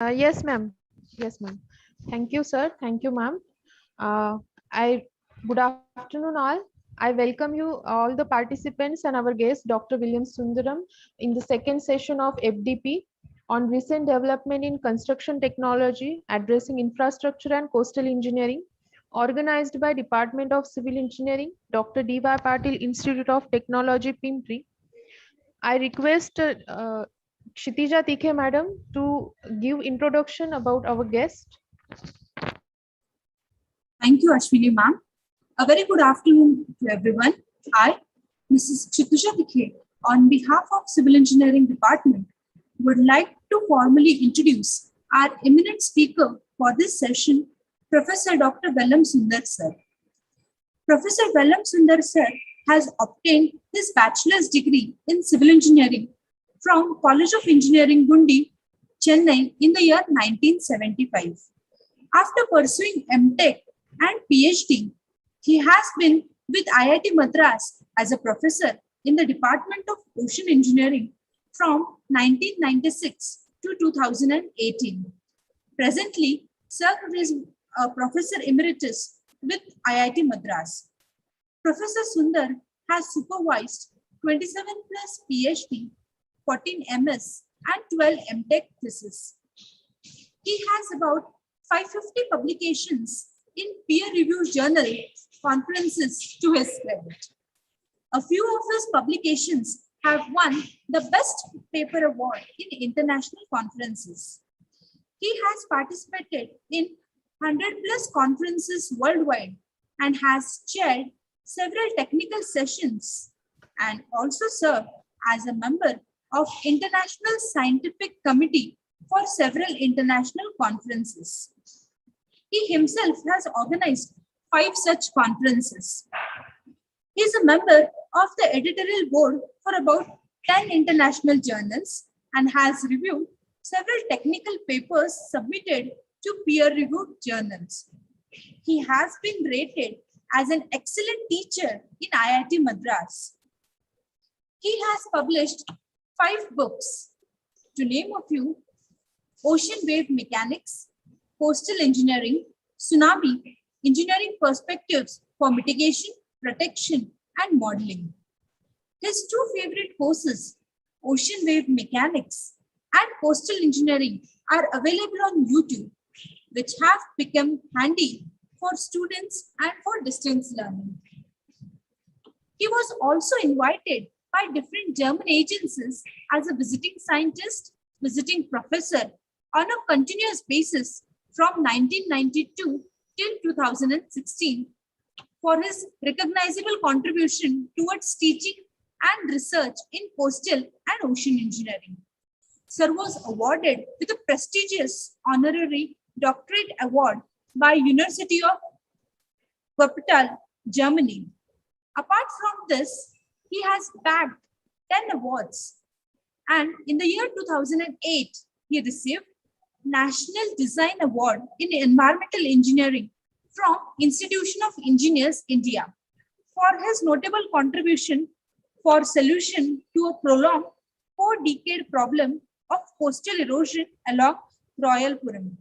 Yes, ma'am. Yes, ma'am. Thank you, sir. Thank you, ma'am. I Good afternoon, all. I welcome you, all the participants and our guest, Dr. William Sundaram, in the second session of FDP on recent development in construction technology, addressing infrastructure and coastal engineering, organized by Department of Civil Engineering, Dr. D.Y. Patil Institute of Technology, Pimpri. I request Kshitija Tikhe madam to give introduction about our guest. Thank you, Ashwini ma'am. A very good afternoon to everyone. I, Mrs. Kshitija Tikhe, on behalf of Civil Engineering Department, would like to formally introduce our eminent speaker for this session, Professor Dr. Vellam Sundar sir. Professor Vellam Sundar sir has obtained his bachelor's degree in civil engineering from College of Engineering, Gundi, Chennai in the year 1975. After pursuing MTech and PhD, he has been with IIT Madras as a professor in the Department of Ocean Engineering from 1996 to 2018. Presently, Sir is a professor emeritus with IIT Madras. Professor Sundar has supervised 27 plus PhD, 14 MS, and 12 MTech theses. He has about 550 publications in peer-reviewed journal conferences to his credit. A few of his publications have won the Best Paper Award in international conferences. He has participated in 100 plus conferences worldwide and has chaired several technical sessions and also served as a member of International Scientific Committee for several international conferences. He himself has organized 5 such conferences. He is a member of the editorial board for about 10 international journals and has reviewed several technical papers submitted to peer-reviewed journals. He has been rated as an excellent teacher in IIT Madras. He has published 5 books. To name a few: Ocean Wave Mechanics, Coastal Engineering, Tsunami, Engineering Perspectives for Mitigation, Protection, and Modeling. His 2 favorite courses, Ocean Wave Mechanics and Coastal Engineering, are available on YouTube, which have become handy for students and for distance learning. He was also invited by different German agencies as a visiting scientist, visiting professor on a continuous basis from 1992 till 2016 for his recognizable contribution towards teaching and research in coastal and ocean engineering. Sir was awarded with a prestigious honorary doctorate award by University of Wuppertal, Germany. Apart from this, he has bagged 10 awards, and in the year 2008, he received National Design Award in Environmental Engineering from Institution of Engineers, India, for his notable contribution for solution to a prolonged 4-decade problem of coastal erosion along Royalpuram.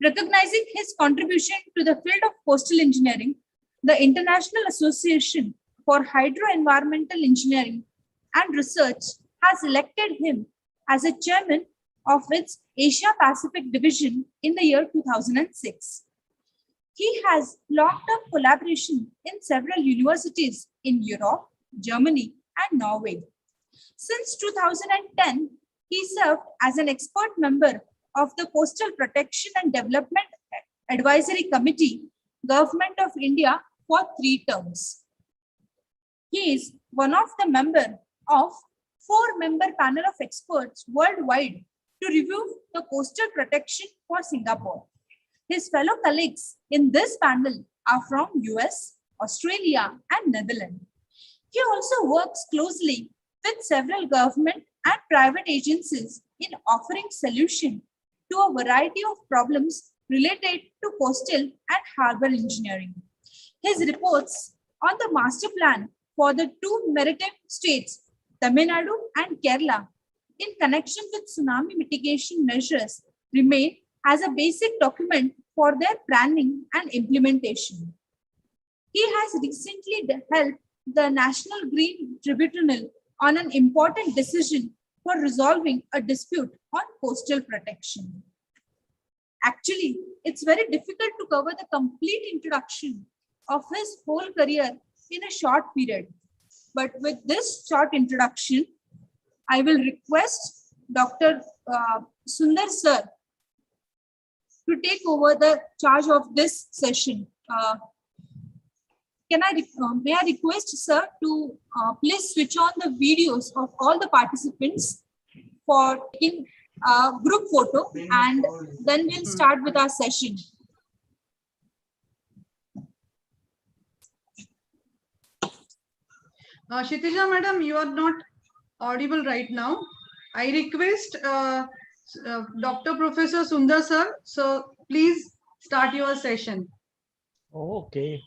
Recognizing his contribution to the field of coastal engineering, the International Association for Hydro-Environmental Engineering and Research has elected him as a chairman of its Asia Pacific division in the year 2006. He has long-term collaboration in several universities in Europe, Germany, and Norway. Since 2010, he served as an expert member of the Coastal Protection and Development Advisory Committee, Government of India, for 3 terms. He is one of the members of 4-member panel of experts worldwide to review the coastal protection for Singapore. His fellow colleagues in this panel are from US, Australia, and Netherlands. He also works closely with several government and private agencies in offering solutions to a variety of problems related to coastal and harbor engineering. His reports on the master plan for the 2 maritime states, Tamil Nadu and Kerala, in connection with tsunami mitigation measures remain as a basic document for their planning and implementation. He has recently helped the National Green Tribunal on an important decision for resolving a dispute on coastal protection. Actually, it's very difficult to cover the complete introduction of his whole career in a short period. But with this short introduction, I will request Dr. Sundar sir to take over the charge of this session. May I request sir to please switch on the videos of all the participants for taking a group photo, and then we'll start with our session. Kshitija madam, you are not audible right now. I request Dr. Professor Sundar sir, so please start your session. Okay.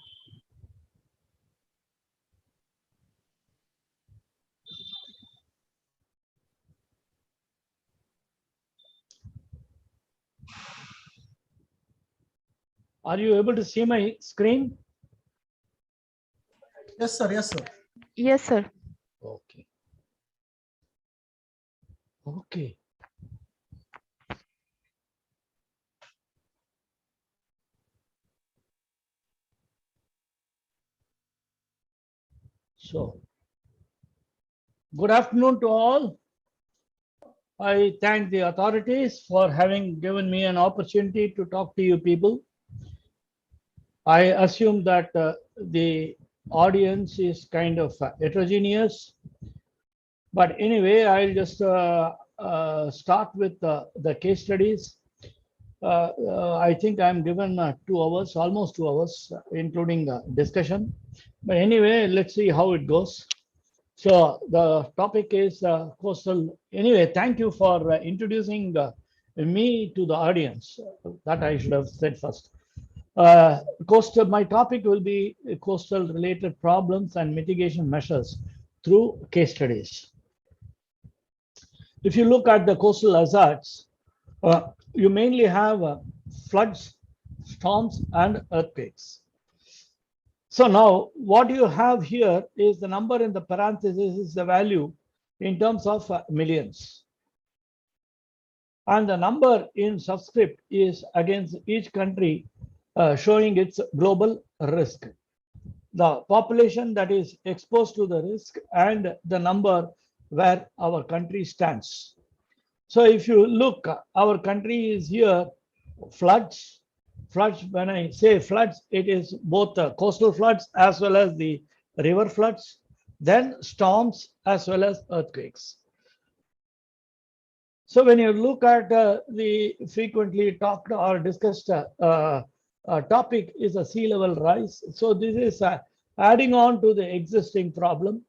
Are you able to see my screen? Yes, sir. Yes, sir. Yes, sir. Okay. Okay. So, good afternoon to all. I thank the authorities for having given me an opportunity to talk to you people. I assume that the audience is kind of heterogeneous, but anyway, I'll just start with the case studies. I think I'm given 2 hours, almost 2 hours, including discussion. But anyway, let's see how it goes. So the topic is coastal. Anyway, thank you for introducing me to the audience. That I should have said first. Coastal. My topic will be coastal related problems and mitigation measures through case studies. If you look at the coastal hazards, you mainly have floods, storms, and earthquakes. So now what you have here is the number in the parenthesis is the value in terms of millions. And the number in subscript is against each country showing its global risk. The population that is exposed to the risk and the number where our country stands. So if you look, our country is here, floods. Floods, when I say floods, it is both the coastal floods as well as the river floods, then storms as well as earthquakes. So when you look at the frequently talked or discussed topic is a sea level rise. So this is adding on to the existing problem.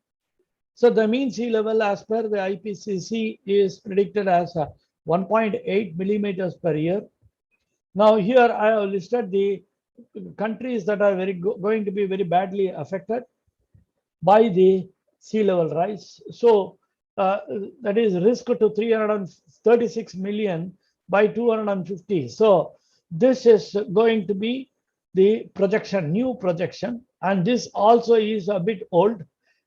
So the mean sea level as per the IPCC is predicted as 1.8 millimeters per year. Now here I have listed the countries that are going to be very badly affected by the sea level rise. So that is risk to 336 million by 250. So this is going to be the projection, new projection, and this also is a bit old.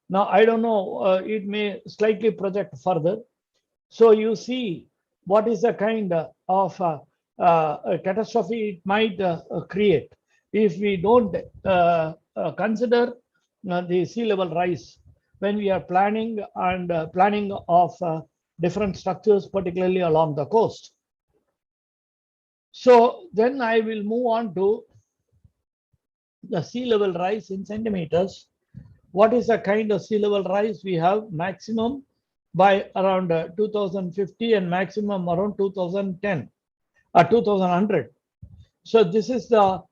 Now I don't know, it may slightly project further. So you see what is the kind of a catastrophe it might create if we don't consider the sea level rise when we are planning and planning of different structures, particularly along the coast. So then I will move on to the sea level rise in centimeters. What is the kind of sea level rise we have? Maximum by around 2050 and maximum around 2010. 2100. So this is the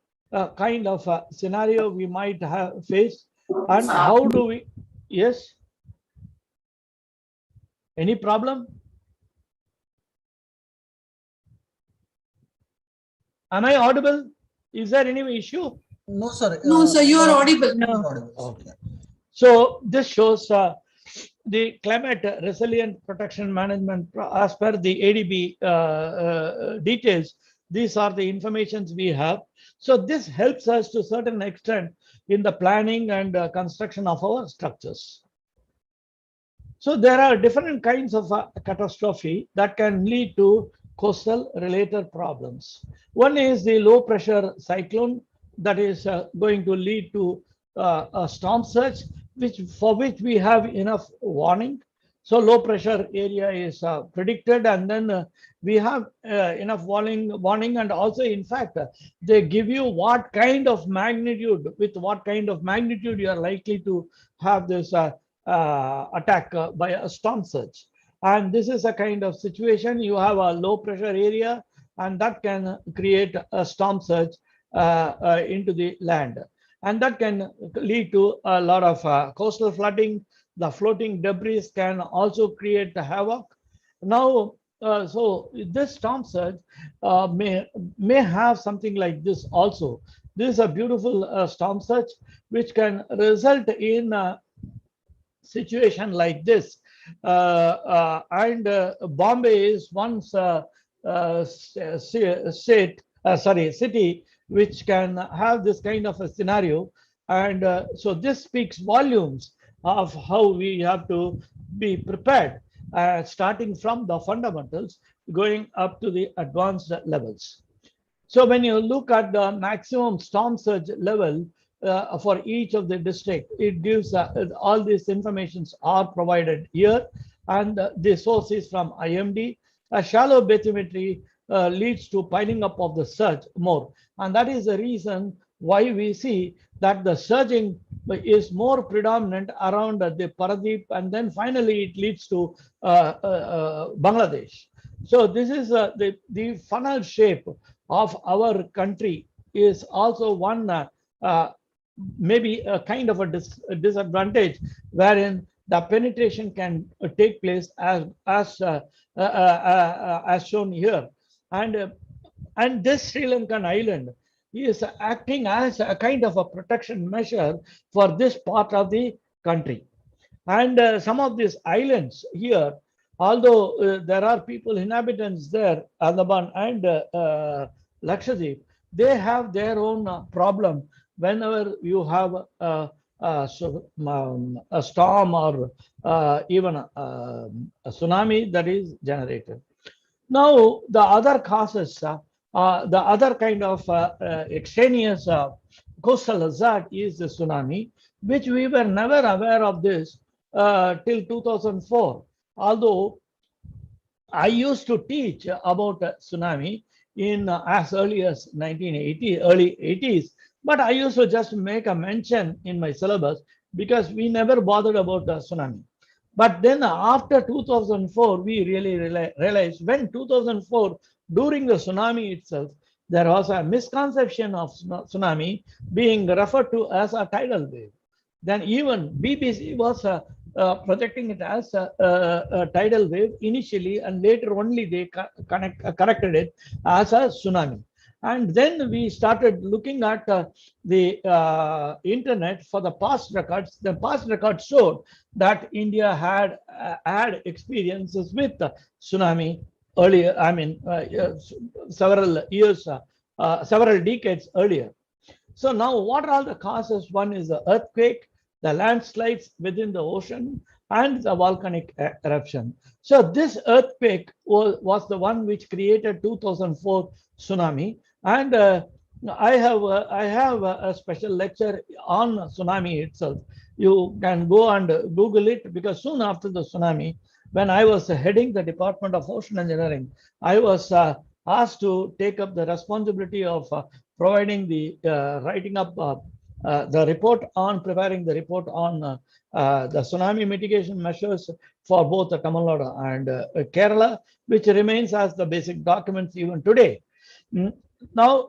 kind of scenario we might have faced. And how do we, yes? Any problem? Am I audible? Is there any issue? No, sir. No, sir, you are audible. No. Okay. So this shows the climate resilient protection management as per the ADB details. These are the informations we have. So this helps us to a certain extent in the planning and construction of our structures. So there are different kinds of catastrophe that can lead to coastal related problems. One is the low pressure cyclone that is going to lead to a storm surge, for which we have enough warning. So low pressure area is predicted, and then we have enough warning, and also in fact they give you what kind of magnitude, with what kind of magnitude you are likely to have this attack by a storm surge. And this is a kind of situation. You have a low pressure area, and that can create a storm surge into the land, and that can lead to a lot of coastal flooding. The floating debris can also create havoc. Now, so this storm surge may have something like this also. This is a beautiful storm surge which can result in situation like this. And Bombay is once city which can have this kind of a scenario. And so this speaks volumes of how we have to be prepared, starting from the fundamentals, going up to the advanced levels. So when you look at the maximum storm surge level for each of the district, it gives all these informations are provided here, and the source is from IMD. A shallow bathymetry leads to piling up of the surge more, and that is the reason why we see that the surging is more predominant around the Paradeep, and then finally it leads to Bangladesh. So this is the funnel shape of our country is also one maybe a kind of a disadvantage, wherein the penetration can take place as shown here. And this Sri Lankan island is acting as a kind of a protection measure for this part of the country. And some of these islands here, although there are people, inhabitants there, Andaman and Lakshadweep, they have their own problem whenever you have a storm or even a tsunami that is generated. Now, the other causes, the other kind of extraneous coastal hazard is the tsunami, which we were never aware of this till 2004. Although I used to teach about tsunami in as early as 1980, early 80s, but I used to just make a mention in my syllabus because we never bothered about the tsunami. But then after 2004, we really realized when 2004, during the tsunami itself, there was a misconception of tsunami being referred to as a tidal wave. Then even BBC was projecting it as a tidal wave initially, and later only they corrected it as a tsunami. And then we started looking at the internet for the past records. The past records showed that India had experiences with tsunami earlier. I mean, several years, several decades earlier. So now, what are the causes? One is the earthquake, the landslides within the ocean, and the volcanic eruption. So this earthquake was the one which created 2004 tsunami. And I have a special lecture on tsunami itself. You can go and Google it, because soon after the tsunami, when I was heading the Department of Ocean Engineering, I was asked to take up the responsibility of providing the writing up the report on preparing the report on the tsunami mitigation measures for both Tamil Nadu and Kerala, which remains as the basic documents even today. Now,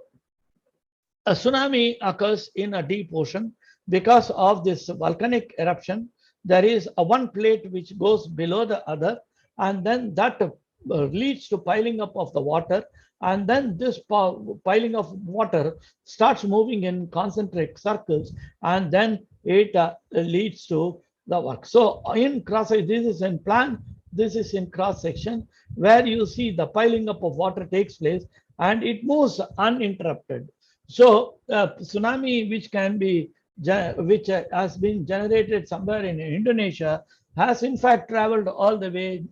a tsunami occurs in a deep ocean because of this volcanic eruption. There is a one plate which goes below the other, and then that leads to piling up of the water. And then this piling of water starts moving in concentric circles, and then it leads to the work. So in cross, this is in plan, this is in cross section, where you see the piling up of water takes place and it moves uninterrupted. So tsunami which can be which has been generated somewhere in Indonesia has in fact traveled all the way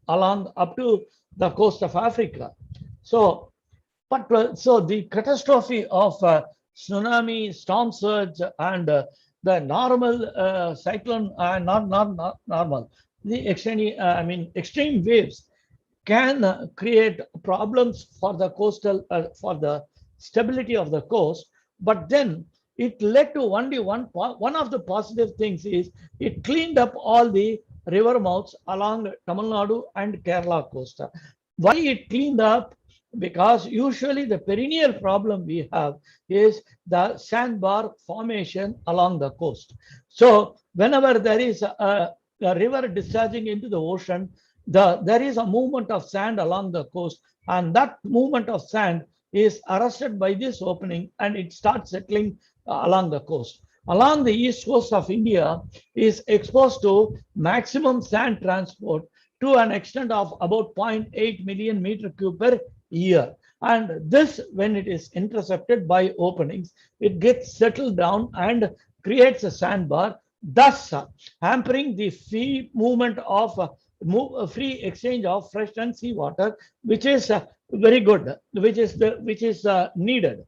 along up to the coast of Africa. So so the catastrophe of tsunami, storm surge, and the normal cyclone, not normal, the extreme, extreme waves can create problems for the coastal, for the stability of the coast. But then it led to only one of the positive things is it cleaned up all the river mouths along Tamil Nadu and Kerala coast. Why it cleaned up? Because usually the perennial problem we have is the sandbar formation along the coast. So whenever there is a river discharging into the ocean, there is a movement of sand along the coast, and that movement of sand is arrested by this opening and it starts settling along the coast. Along the east coast of India is exposed to maximum sand transport to an extent of about 0.8 million meter cube per year. And this, when it is intercepted by openings, it gets settled down and creates a sandbar, thus hampering the free movement of free exchange of fresh and sea water, which is very good, which is needed.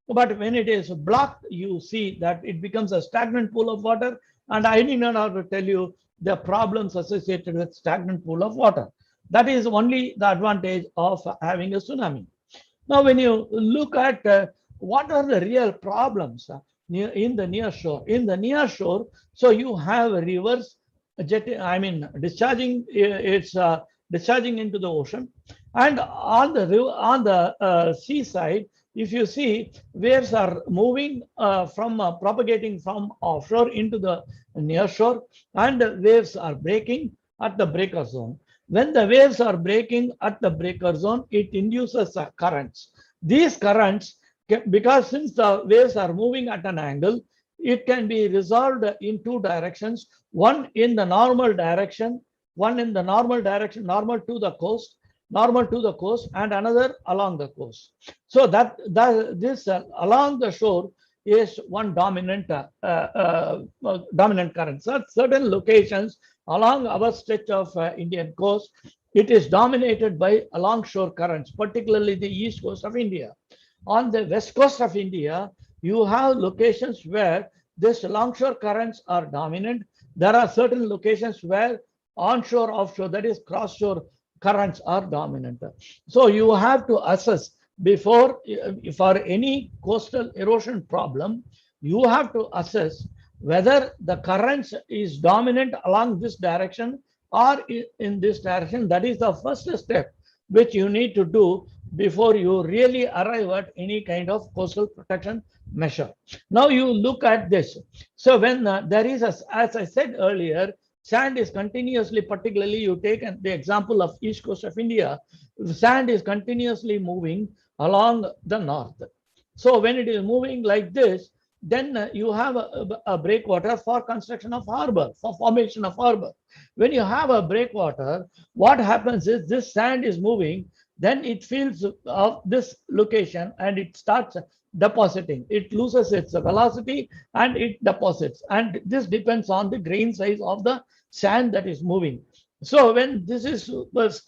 But when it is blocked, you see that it becomes a stagnant pool of water. And I need not have to tell you the problems associated with stagnant pool of water. That is only the advantage of having a tsunami. Now, when you look at what are the real problems in the near shore, so you have rivers discharging discharging into the ocean, and on the seaside, if you see, waves are moving propagating from offshore into the near shore, and waves are breaking at the breaker zone. When the waves are breaking at the breaker zone, it induces currents. These currents, because since the waves are moving at an angle, it can be resolved in two directions, one in the normal direction, normal to the coast, and another along the coast. So this along the shore is one dominant current. So certain locations along our stretch of Indian coast, it is dominated by alongshore currents, particularly the east coast of India. On the west coast of India, you have locations where this longshore currents are dominant. There are certain locations where onshore, offshore, that is cross-shore currents are dominant. So you have to assess before, for any coastal erosion problem, you have to assess whether the currents is dominant along this direction or in this direction. That is the first step which you need to do before you really arrive at any kind of coastal protection measure. Now you look at this. So when there is, as I said earlier, sand is continuously, particularly you take the example of east coast of India, sand is continuously moving along the north. So when it is moving like this, then you have a breakwater for construction of harbor, for formation of harbor. When you have a breakwater, what happens is this sand is moving, then it feels of this location and it starts depositing. It loses its velocity and it deposits. And this depends on the grain size of the sand that is moving. So when this is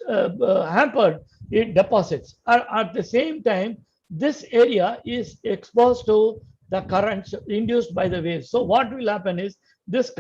hampered, it deposits. At the same time, this area is exposed to the currents induced by the waves. So what will happen is this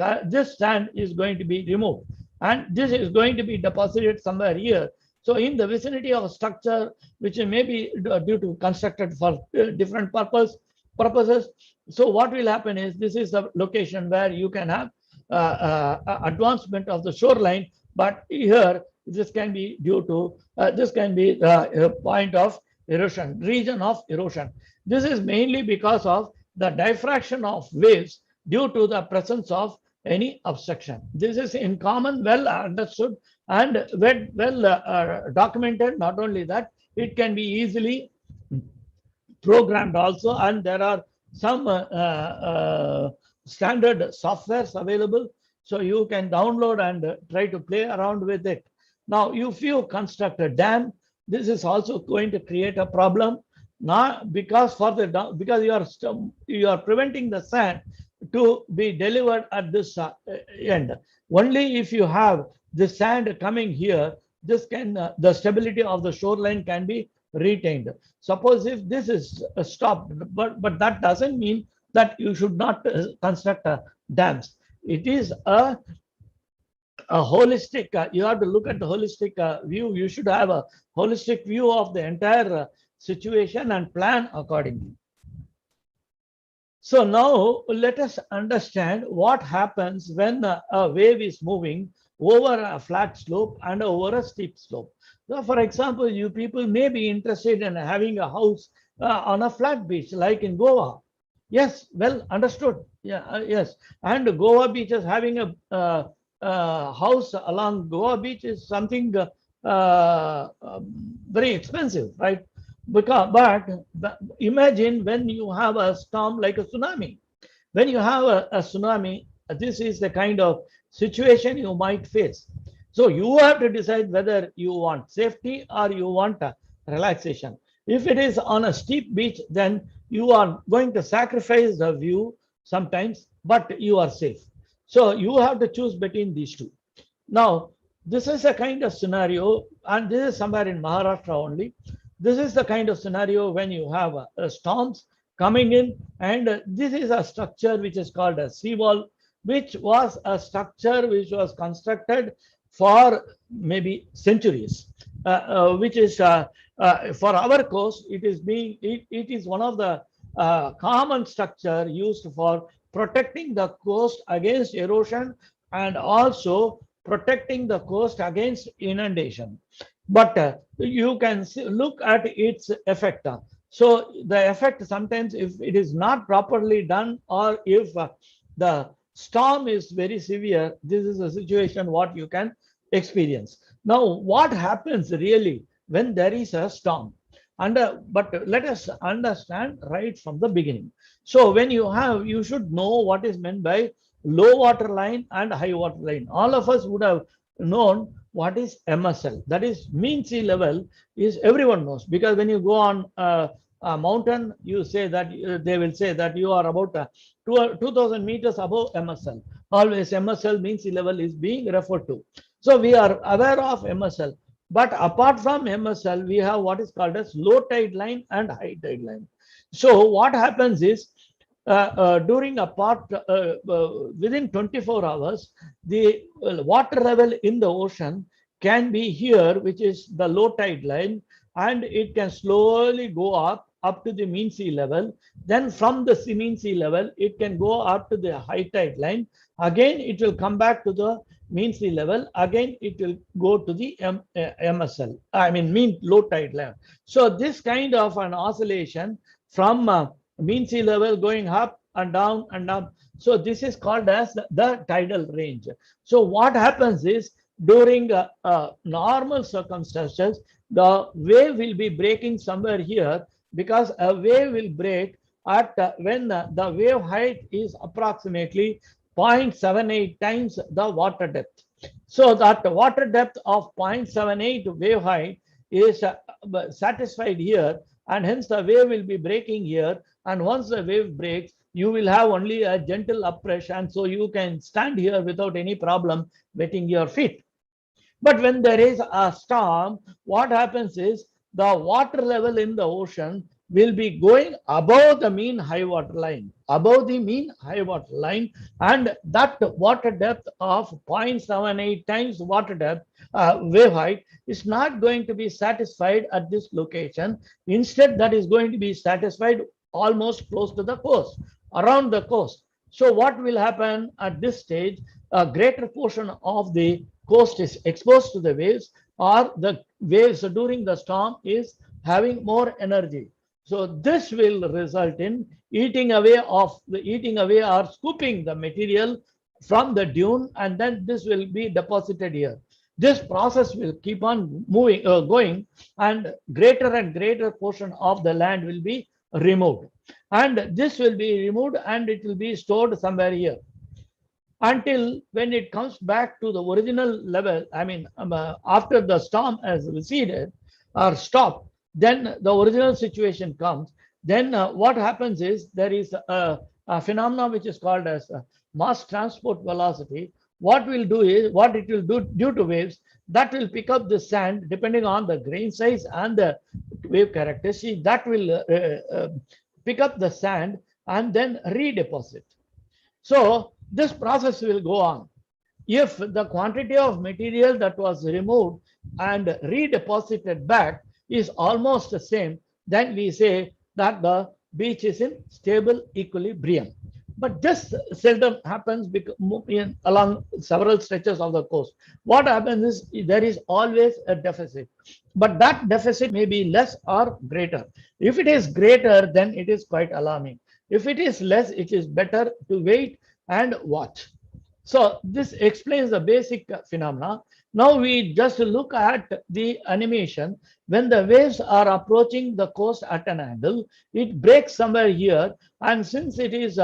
sand is going to be removed and this is going to be deposited somewhere here. So in the vicinity of a structure which may be due to constructed for different purposes. So what will happen is this is the location where you can have advancement of the shoreline, but here this can be due to this can be the point of erosion, region of erosion. This is mainly because of the diffraction of waves due to the presence of any obstruction. This is in common, well understood and well documented. Not only that, it can be easily programmed also, and there are some standard softwares available So you can download and try to play around with it. Now, if you construct a dam, this is also going to create a problem. Not because because you are preventing the sand to be delivered at this end. Only if you have the sand coming here, this can the stability of the shoreline can be retained. Suppose if this is stopped, but that doesn't mean that you should not construct dams. It is a holistic, you have to look at the holistic view. You should have a holistic view of the entire situation and plan accordingly. So now let us understand what happens when a wave is moving over a flat slope and over a steep slope. So for example, you people may be interested in having a house on a flat beach like in Goa. Yes, well understood. Yeah, yes. And Goa beach is having a house along Goa beach is something very expensive, right? But imagine when you have a storm like a tsunami. When you have a tsunami, this is the kind of situation you might face. So you have to decide whether you want safety or you want relaxation. If it is on a steep beach, then you are going to sacrifice the view sometimes, but you are safe. So you have to choose between these two. Now, this is a kind of scenario, and this is somewhere in Maharashtra only. This is the kind of scenario when you have storms coming in, and this is a structure which is called a seawall, which was a structure which was constructed for maybe centuries, which is for our coast. It is one of the common structure used for protecting the coast against erosion and also protecting the coast against inundation. But you can look at its effect. So the effect sometimes, if it is not properly done, or if the storm is very severe, this is a situation what you can experience. Now, what happens really when there is a storm? But let us understand right from the beginning. So when you should know what is meant by low water line and high water line. All of us would have known what is MSL. That is mean sea level, is everyone knows, because when you go on a mountain, you say that they will say that you are about 2000 meters above MSL. Always MSL, mean sea level, is being referred to. So we are aware of MSL. But apart from MSL, we have what is called as low tide line and high tide line. So what happens is, during a part within 24 hours, the water level in the ocean can be here, which is the low tide line, and it can slowly go up to the mean sea level. Then from the mean sea level, it can go up to the high tide line. Again, it will come back to the mean sea level. Again, it will go to the MSL, I mean mean low tide line. So this kind of an oscillation from mean sea level going up and down and up. So this is called as the tidal range. So what happens is, during normal circumstances, the wave will be breaking somewhere here, because a wave will break at when the wave height is approximately 0.78 times the water depth. So that water depth of 0.78 wave height is satisfied here, and hence the wave will be breaking here. And once the wave breaks, you will have only a gentle uprush, and so you can stand here without any problem wetting your feet. But when there is a storm, what happens is, the water level in the ocean will be going above the mean high water line, and that water depth of 0.78 times water depth wave height is not going to be satisfied at this location. Instead, that is going to be satisfied almost close to the coast, around the coast. So what will happen at this stage? A greater portion of the coast is exposed to the waves, or the waves during the storm is having more energy. So this will result in eating away or scooping the material from the dune, and then this will be deposited here. This process will keep on going, and greater portion of the land will be removed, and this will be removed and it will be stored somewhere here. until when it comes back to the original level. I mean, after the storm has receded or stopped, then the original situation comes. Then what happens is there is a phenomenon which is called as mass transport velocity. What will do is, what it will do due to waves, that will pick up the sand depending on the grain size and the wave characteristic, that will pick up the sand and then redeposit. So this process will go on. If the quantity of material that was removed and redeposited back is almost the same, then we say that the beach is in stable equilibrium. But this seldom happens along several stretches of the coast. What happens is there is always a deficit, but that deficit may be less or greater. If it is greater, then it is quite alarming. If it is less, it is better to wait and watch. So this explains the basic phenomena. Now we just look at the animation. When the waves are approaching the coast at an angle, it breaks somewhere here. And since it is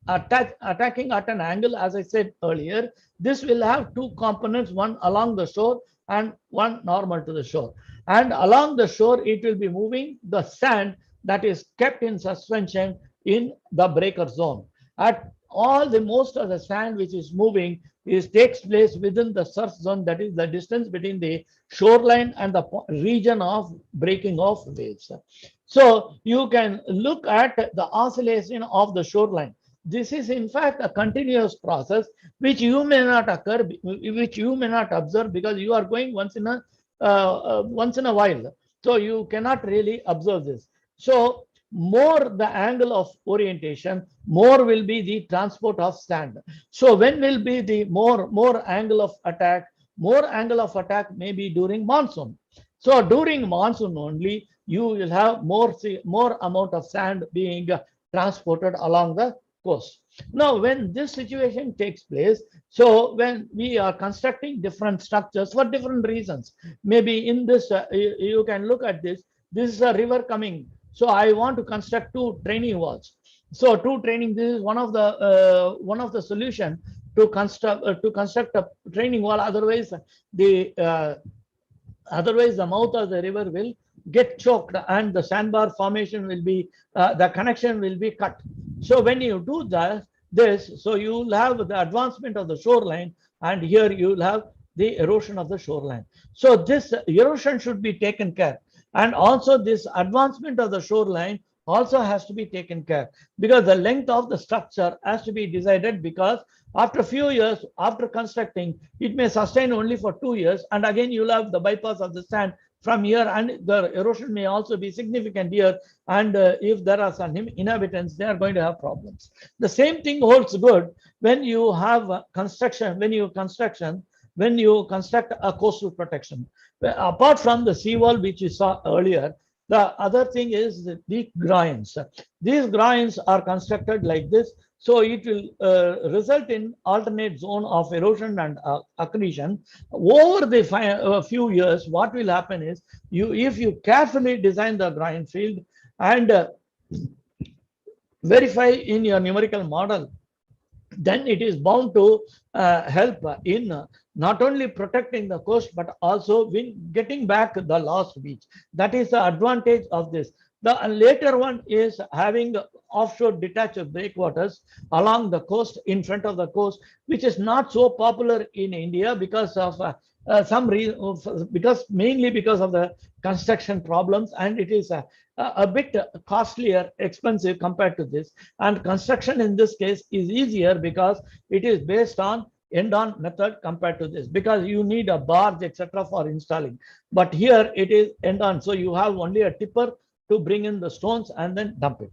attacking at an angle, as I said earlier, this will have two components, one along the shore and one normal to the shore. And along the shore, it will be moving the sand that is kept in suspension in the breaker zone. At all, the most of the sand which is moving takes place within the surf zone, that is the distance between the shoreline and the region of breaking of waves. So you can look at the oscillation of the shoreline. This is in fact a continuous process which you may not occur, which you may not observe, because you are going once in a while. So you cannot really observe this. So more the angle of orientation, more will be the transport of sand. So when will be the more angle of attack? More angle of attack may be during monsoon. So during monsoon only, you will have more amount of sand being transported along the coast. Now, when this situation takes place, so when we are constructing different structures for different reasons, maybe in this, you can look at this. This is a river coming. So I want to construct two training walls. So this is one of the solution to construct a training wall. Otherwise, the mouth of the river will get choked and the sandbar formation will be the connection will be cut. So when you do this, so you will have the advancement of the shoreline, and here you will have the erosion of the shoreline. So this erosion should be taken care. And also this advancement of the shoreline also has to be taken care, because the length of the structure has to be decided, because after a few years after constructing, it may sustain only for 2 years, and again you'll have the bypass of the sand from here, and the erosion may also be significant here, and if there are some inhabitants, they are going to have problems. The same thing holds good when you have construction, when you construct a coastal protection. Apart from the seawall which you saw earlier, the other thing is the groins. These groins are constructed like this, so it will result in alternate zone of erosion and accretion. Over the few years, what will happen is, if you carefully design the groin field and verify in your numerical model, then it is bound to help in not only protecting the coast, but also getting back the lost beach. That is the advantage of this. The later one is having offshore detached breakwaters along the coast, in front of the coast, which is not so popular in India because of some reason, mainly because of the construction problems, and it is a bit costlier, expensive compared to this. And construction in this case is easier because it is based on end-on method compared to this, because you need a barge, etc., for installing. But here it is end-on, so you have only a tipper to bring in the stones and then dump it.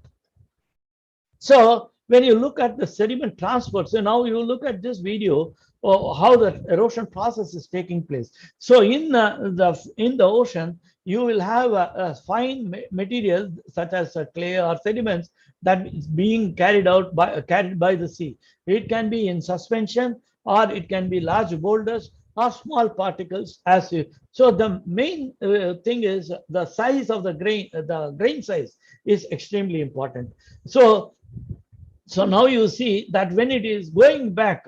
So when you look at the sediment transport, so now you look at this video how the erosion process is taking place. So in the ocean, you will have a fine material such as clay or sediments that is being carried by the sea. It can be in suspension, or it can be large boulders or small particles. So the main thing is the size of the grain size is extremely important. So So now you see that when it is going back,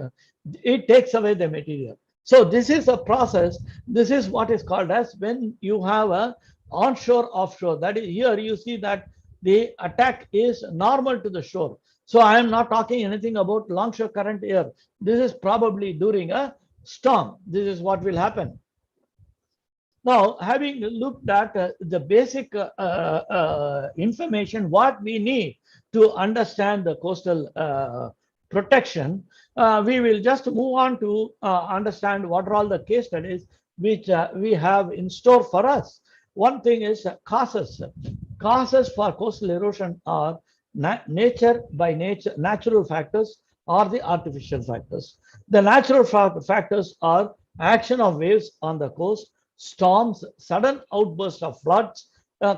it takes away the material. So this is a process. This is what is called as when you have a onshore offshore. That is, here you see that the attack is normal to the shore. So I am not talking anything about longshore current here. This is probably during a storm. This is what will happen. Now, having looked at the basic information, what we need to understand the coastal protection, we will just move on to understand what are all the case studies which we have in store for us. One thing is causes. Causes for coastal erosion are natural factors or the artificial factors. The natural factors are action of waves on the coast, storms, sudden outbursts of floods,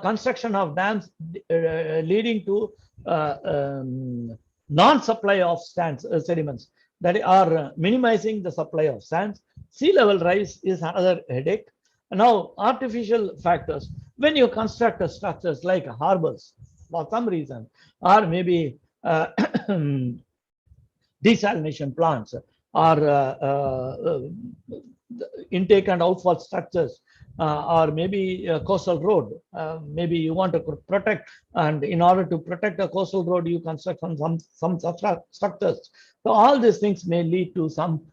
construction of dams leading to non-supply of sediments that are minimizing the supply of sands. Sea level rise is another headache. Now, artificial factors. When you construct structures like harbors for some reason, or maybe desalination plants, or intake and outfall structures, or maybe a coastal road. Maybe you want to protect, and in order to protect a coastal road, you construct some structures. So all these things may lead to some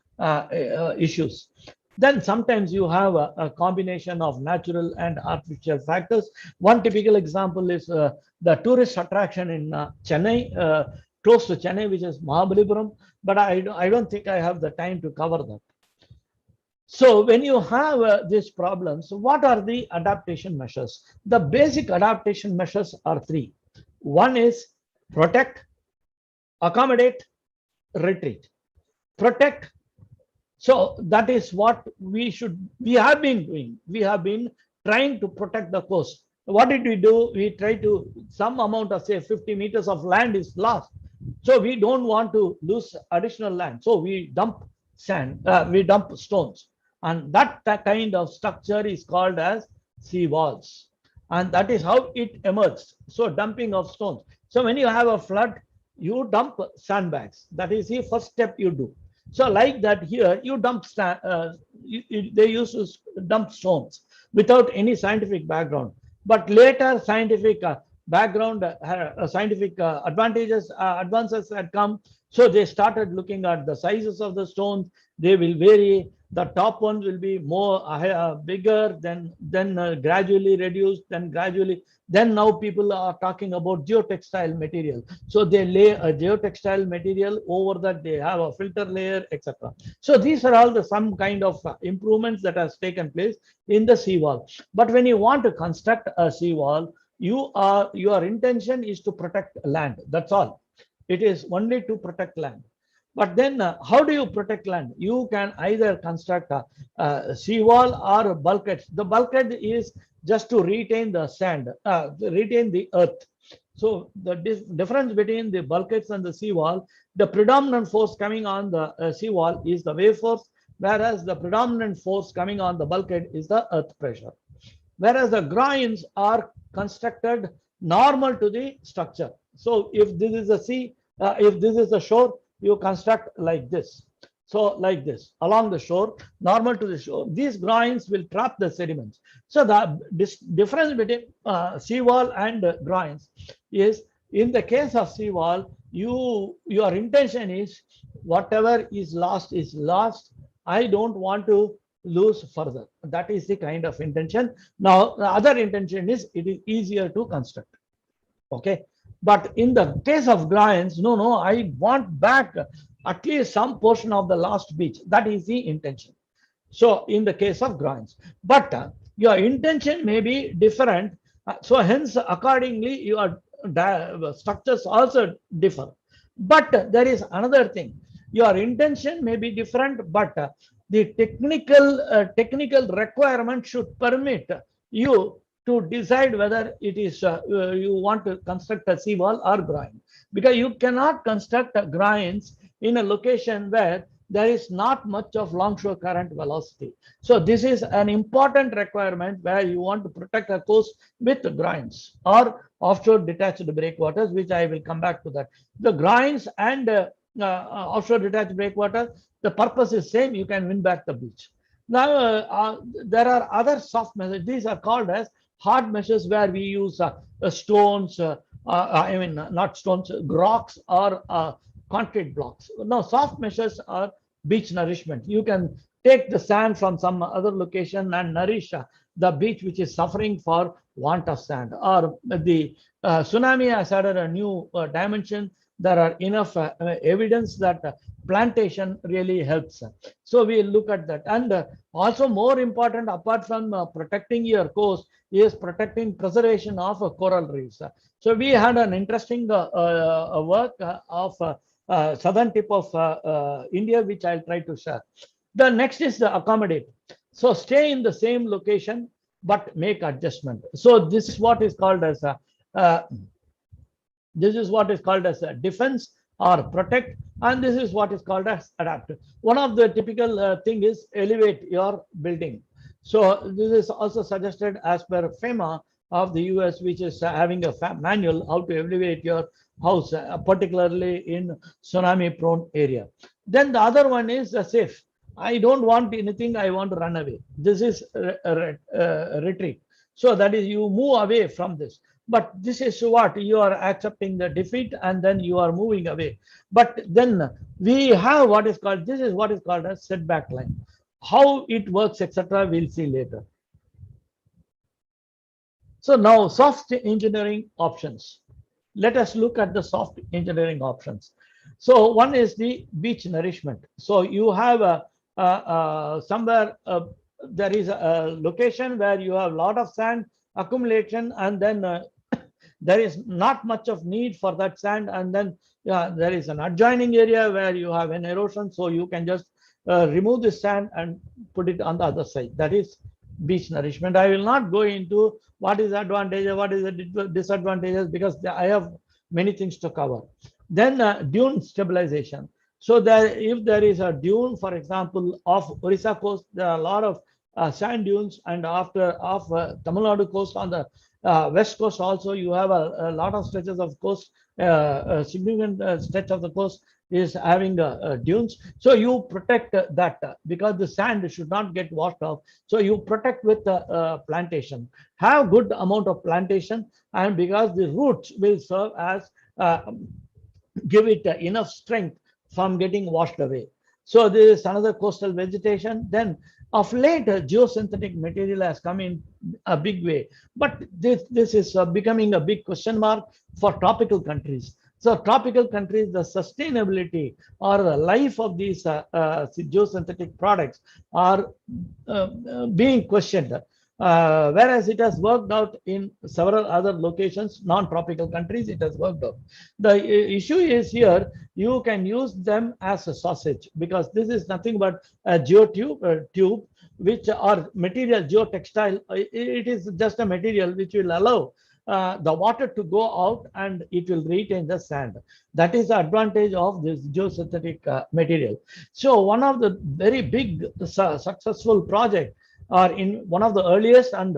issues. Then sometimes you have a combination of natural and artificial factors. One typical example is the tourist attraction in Chennai, close to Chennai, which is Mahabalipuram, but I don't think I have the time to cover that. So when you have these problems, what are the adaptation measures? The basic adaptation measures are three. One is protect, accommodate, retreat. Protect. So that is what we have been doing. We have been trying to protect the coast. What did we do? We try to, some amount of say 50 meters of land is lost. So we don't want to lose additional land. So we dump sand, we dump stones. And that kind of structure is called as sea walls. And that is how it emerged. So dumping of stones. So when you have a flood, you dump sandbags. That is the first step you do. So like that here, you dump, they used to dump stones without any scientific background. But later scientific background, scientific advances had come. So they started looking at the sizes of the stones. They will vary. The top ones will be more bigger, then gradually reduced, then gradually. Then now people are talking about geotextile material. So they lay a geotextile material over that. They have a filter layer, etc. So these are all some kind of improvements that has taken place in the seawall. But when you want to construct a seawall, your intention is to protect land. That's all. It is only to protect land. But then how do you protect land? You can either construct a seawall or bulkheads. The bulkhead is just to retain the sand, retain the earth. So the difference between the bulkheads and the seawall, the predominant force coming on the seawall is the wave force, whereas the predominant force coming on the bulkhead is the earth pressure. Whereas the groins are constructed normal to the structure. So if this is a sea, if this is a shore, you construct like this. So like this, along the shore, normal to the shore, these groins will trap the sediments. So the difference between seawall and groins is, in the case of seawall, your intention is whatever is lost is lost. I don't want to lose further. That is the kind of intention. Now, the other intention is it is easier to construct. Okay. But in the case of groins, no, I want back at least some portion of the lost beach. That is the intention. So in the case of groins, but your intention may be different. So hence, accordingly, your structures also differ. But there is another thing. Your intention may be different, but the technical requirement should permit you to decide whether it is you want to construct a seawall or groin, because you cannot construct groins in a location where there is not much of longshore current velocity. So this is an important requirement where you want to protect a coast with groins or offshore detached breakwaters, which I will come back to that. The groins and offshore detached breakwaters, the purpose is same, you can win back the beach. Now, there are other soft measures. These are called as hard measures where we use stones, I mean, not stones, rocks or concrete blocks. Now, soft measures are beach nourishment. You can take the sand from some other location and nourish the beach which is suffering for want of sand. Or the tsunami has added a new dimension. There are enough evidence that plantation really helps. So we look at that. And also more important, apart from protecting your coast, is protecting preservation of coral reefs. So we had an interesting work of southern tip of India, which I'll try to share. The next is the accommodate. So stay in the same location, but make adjustment. So this is what is called as a defense or protect, and this is what is called as adapt. One of the typical thing is elevate your building. So this is also suggested as per FEMA of the US, which is having a manual how to elevate your house, particularly in tsunami prone area. Then the other one is safe. I don't want anything, I want to run away. This is retreat. So that is, you move away from this. But this is what you are accepting the defeat and then you are moving away. But then we have what is called, this is what is called a setback line. How it works, etc., we'll see later. So now soft engineering options. Let us look at the soft engineering options. So one is the beach nourishment. So you have somewhere there is a location where you have a lot of sand accumulation, and then there is not much of need for that sand, and then there is an adjoining area where you have an erosion, so you can just remove the sand and put it on the other side. That is beach nourishment. I will not go into what is advantages, what is the disadvantages, because I have many things to cover. Then dune stabilization. So that if there is a dune, for example, off Orissa coast, there are a lot of sand dunes, and after off Tamil Nadu coast on the west coast also, you have a lot of stretches of coast, a significant stretch of the coast is having dunes. So you protect that because the sand should not get washed off. So you protect with plantation. Have good amount of plantation, and because the roots will serve as give it enough strength from getting washed away. So this is another coastal vegetation. Then of late, geosynthetic material has come in a big way, but this is becoming a big question mark for tropical countries. So tropical countries, the sustainability or the life of these geosynthetic products are being questioned. Whereas it has worked out in several other locations, non-tropical countries, it has worked out. The issue is here, you can use them as a sausage, because this is nothing but a geotube, tube, which are material, geotextile. It is just a material which will allow the water to go out and it will retain the sand. That is the advantage of this geosynthetic material. So one of the very big successful project, or in one of the earliest and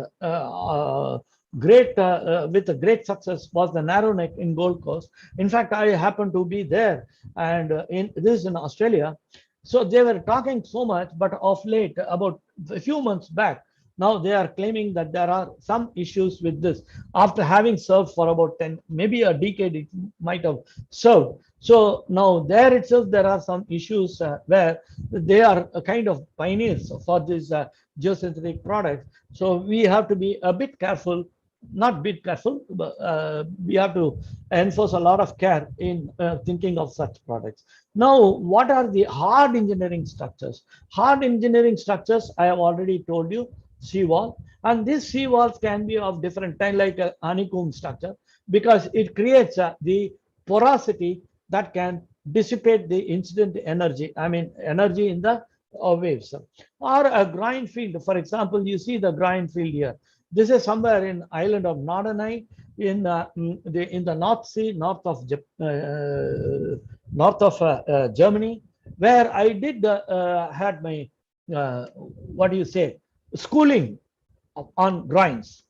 with a great success, was the Narrow Neck in Gold Coast. In fact, I happened to be there, and this is in Australia. So they were talking so much, but of late, about a few months back, now they are claiming that there are some issues with this. After having served for about 10, maybe a decade, it might have served. So now there itself, there are some issues where they are a kind of pioneers for this geosynthetic products. So we have to be a bit careful, not bit careful, but we have to enforce a lot of care in thinking of such products. Now, what are the hard engineering structures? Hard engineering structures, I have already told you, seawall. And these seawalls can be of different kind, like a honeycomb structure, because it creates the porosity that can dissipate the incident energy, I mean, energy in the waves. Or a groin field, for example, you see the groin field here. This is somewhere in island of Norderney in the North Sea, north of Germany. where I did had my what do you say, schooling on groins.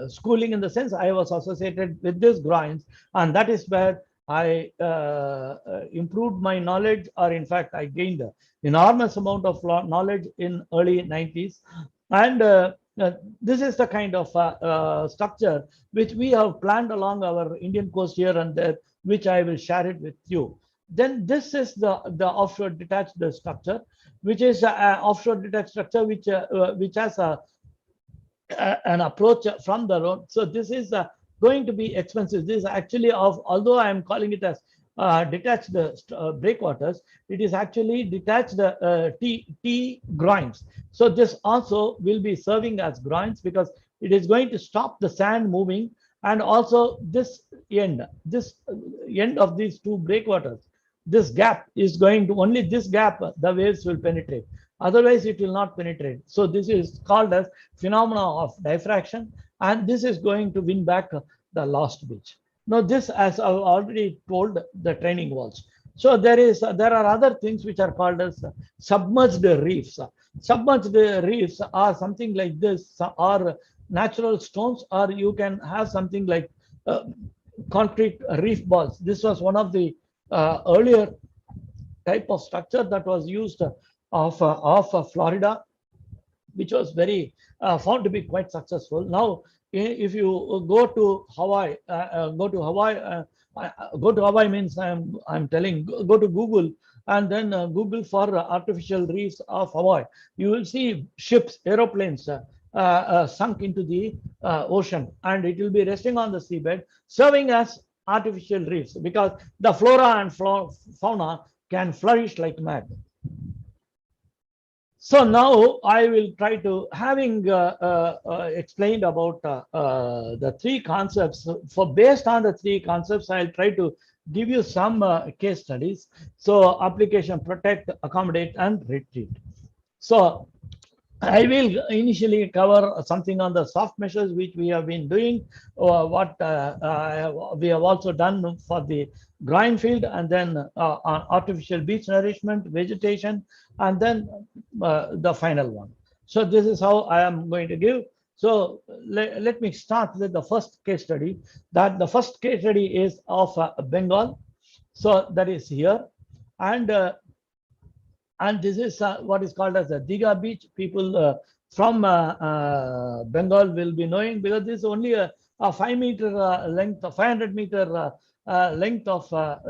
Schooling in the sense I was associated with this groins, and that is where I improved my knowledge, or in fact, I gained an enormous amount of knowledge in early 90s. And this is the kind of structure which we have planned along our Indian coast here and there, which I will share it with you. Then this is the offshore detached structure, which is offshore detached structure which has an approach from the road. So this is going to be expensive. This is actually of, although I am calling it as detached breakwaters, it is actually detached T groins. So this also will be serving as groins because it is going to stop the sand moving, and also this end of these two breakwaters, this gap is going to, only this gap the waves will penetrate, otherwise it will not penetrate. So this is called as phenomena of diffraction, and this is going to win back the lost beach. Now this, as I've already told, the training walls. So there are other things which are called as submerged reefs. Submerged reefs are something like this, or natural stones, or you can have something like concrete reef balls. This was one of the earlier type of structure that was used of Florida, which was very found to be quite successful. Now, if you go to Hawaii, go to Hawaii means I'm telling, go to Google and then Google for artificial reefs of Hawaii. You will see ships, aeroplanes sunk into the ocean, and it will be resting on the seabed, serving as artificial reefs because the flora and fauna can flourish like mad. So now I will try to, having explained about the three concepts, based on the three concepts, I'll try to give you some case studies. So application, protect, accommodate, and retreat. So I will initially cover something on the soft measures which we have been doing, what we have also done for the groin field, and then on artificial beach nourishment, vegetation, and then the final one. So this is how I am going to give. So let me start with the first case study. That the first case study is of Bengal. So that is here, and this is what is called as the Diga beach. People from Bengal will be knowing, because this is only a 5 meter length, a 500 meter length of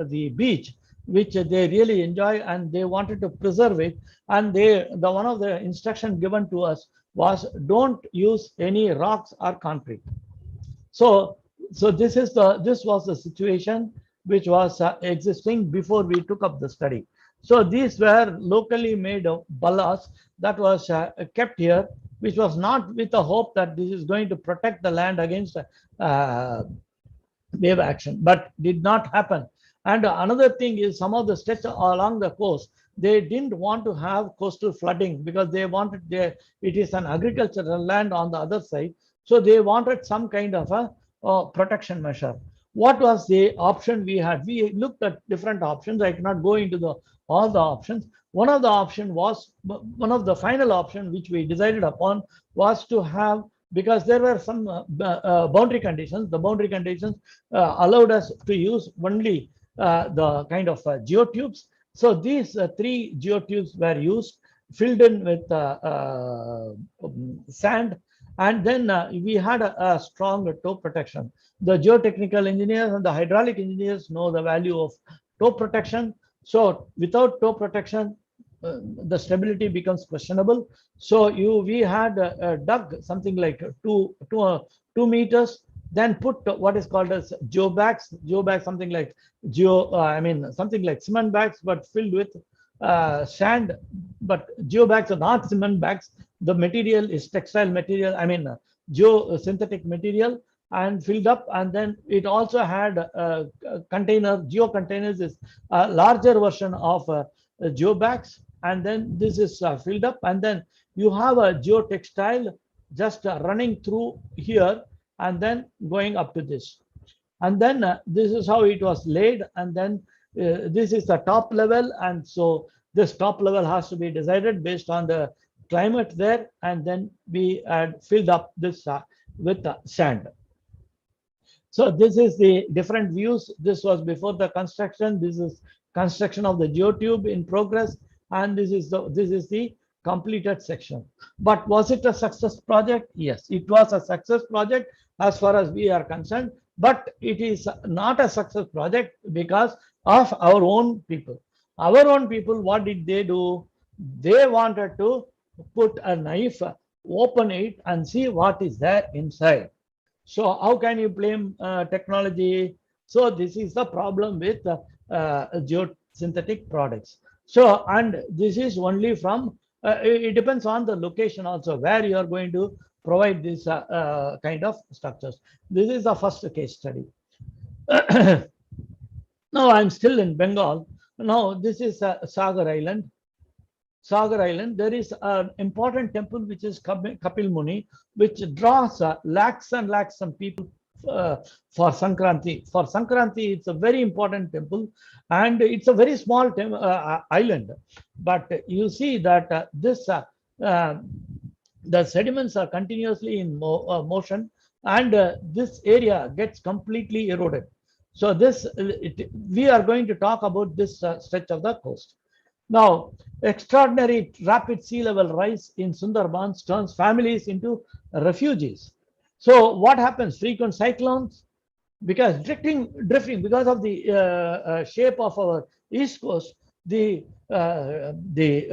the beach, which they really enjoy, and they wanted to preserve it. And one of the instruction given to us was, don't use any rocks or concrete. So this was the situation which was existing before we took up the study. So these were locally made ballas that was kept here, which was not with the hope that this is going to protect the land against wave action, but did not happen. And another thing is, some of the stretch along the coast, they didn't want to have coastal flooding because they wanted it is an agricultural land on the other side. So they wanted some kind of a protection measure. What was the option we had? We looked at different options. I cannot go into all the options. One of the final option which we decided upon was to have, because there were some boundary conditions. The boundary conditions allowed us to use only the kind of geotubes. So these three geotubes were used, filled in with sand, and then we had a strong toe protection. The geotechnical engineers and the hydraulic engineers know the value of toe protection. So without toe protection, the stability becomes questionable. So we had dug something like 2 meters, then put what is called as geobags, something like something like cement bags, but filled with sand. But geobags are not cement bags. The material is textile material, geosynthetic material, and filled up. And then it also had a container. Geo containers is a larger version of geobags, and then this is filled up, and then you have a geotextile just running through here and then going up to this. And then this is how it was laid, and then this is the top level, and so this top level has to be decided based on the climate there, and then we had filled up this with sand. So this is the different views. This was before the construction. This is construction of the geotube in progress, and this is the completed section. But was it a success project? Yes, it was a success project as far as we are concerned, but it is not a success project because of our own people. Our own people, what did they do? They wanted to put a knife, open it, and see what is there inside. So how can you blame technology? So this is the problem with geosynthetic products. So, and this is only from, it depends on the location also, where you are going to provide this kind of structures. This is the first case study. Now I'm still in Bengal. Now this is Sagar Island. Sagar Island, there is an important temple which is Kapil Muni, which draws lakhs and lakhs of people for Sankranti. For Sankranti, it's a very important temple, and it's a very small island. But you see that the sediments are continuously in motion, and this area gets completely eroded. So this, we are going to talk about this stretch of the coast. Now, extraordinary rapid sea level rise in Sundarbans turns families into refugees. So what happens? Frequent cyclones, because drifting because of the shape of our east coast, the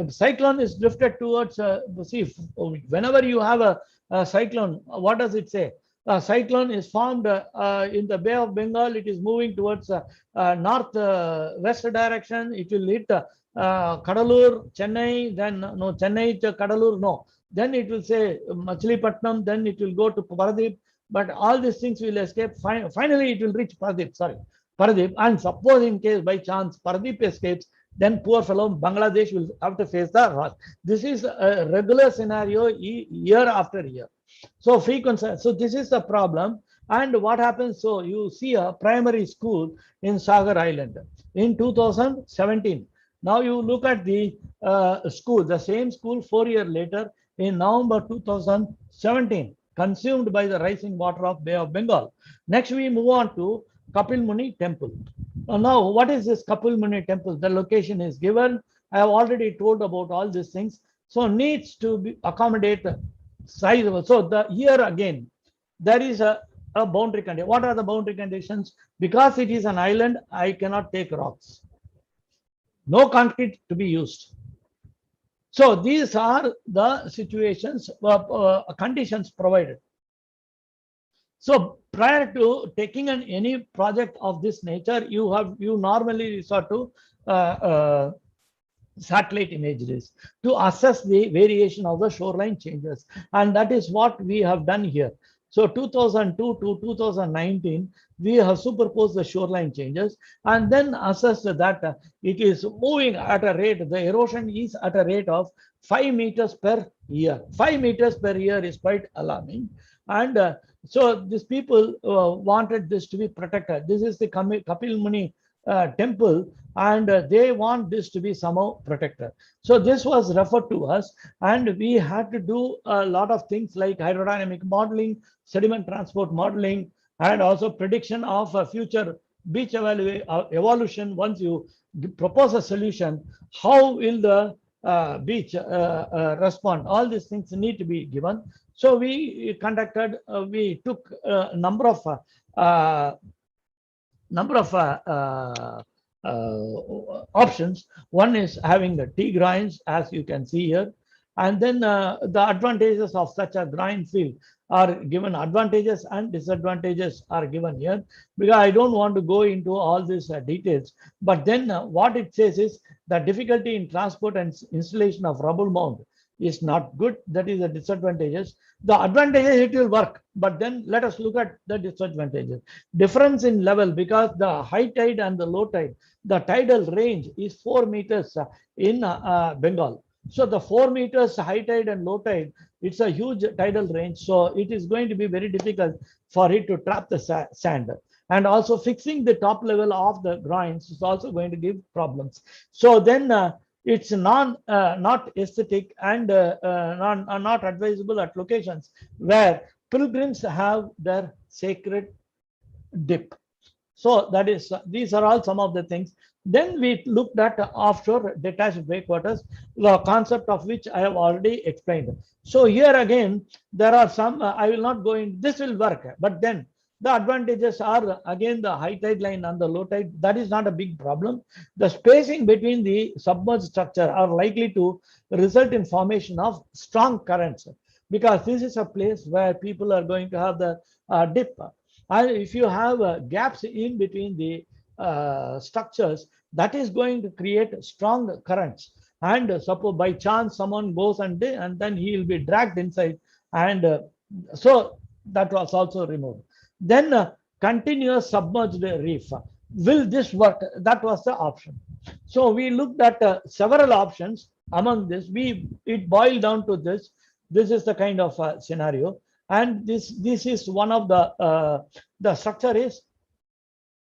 cyclone is drifted towards, see, whenever you have a cyclone, what does it say? A cyclone is formed in the Bay of Bengal. It is moving towards north-west direction. It will hit Kadalur, Chennai, then no, Chennai to Kadalur, no. Then it will say Machilipatnam, then it will go to Paradip, but all these things will escape. Finally, it will reach Paradip, Paradip. And suppose in case by chance Paradip escapes, then poor fellow Bangladesh will have to face the wrath. This is a regular scenario year after year. So frequent, so this is the problem. And what happens? So you see a primary school in Sagar Island in 2017. Now you look at the school, the same school 4 years later in November 2017, consumed by the rising water of Bay of Bengal. Next we move on to Kapil Muni temple. Now what is this Kapil Muni temple? The location is given. I have already told about all these things. So needs to be accommodate size. So here again, there is a boundary condition. What are the boundary conditions? Because it is an island, I cannot take rocks. No concrete to be used. So these are the situations, conditions provided. So prior to taking any project of this nature, you normally resort to satellite imageries to assess the variation of the shoreline changes, and that is what we have done here. So 2002 to 2019, we have superposed the shoreline changes and then assessed that it is moving at a rate, the erosion is at a rate of 5 meters per year. 5 meters per year is quite alarming. And so these people wanted this to be protected. This is the Kapil Muni temple, and they want this to be somehow protected. So this was referred to us, and we had to do a lot of things like hydrodynamic modeling, sediment transport modeling, and also prediction of a future beach evolution. Once you propose a solution, how will the beach respond? All these things need to be given. So we conducted, we took a number of options. One is having the T groins, as you can see here, and then the advantages of such a groin field are given. Advantages and disadvantages are given here, because I don't want to go into all these details. But then what it says is the difficulty in transport and installation of rubble mound is not good. That is the disadvantages. The advantages, it will work, but then let us look at the disadvantages. Difference in level, because the high tide and the low tide, the tidal range is 4 meters in Bengal. So the 4 meters high tide and low tide, it's a huge tidal range. So it is going to be very difficult for it to trap the sand. and also fixing the top level of the groins is also going to give problems. So then it's not aesthetic and not advisable at locations where pilgrims have their sacred dip. So that is, these are all some of the things. Then we looked at offshore detached breakwaters, the concept of which I have already explained. So here again, there are some, I will not go in, this will work, but then the advantages are again the high tide line and the low tide. That is not a big problem. The spacing between the submerged structure are likely to result in formation of strong currents, because this is a place where people are going to have the dip. And if you have gaps in between the structures, that is going to create strong currents. And suppose by chance someone goes and then he will be dragged inside, and so that was also removed. Then continuous submerged reef. Will this work? That was the option. So we looked at several options. Among this, it boiled down to this. This is the kind of scenario, and this is one of the structure is,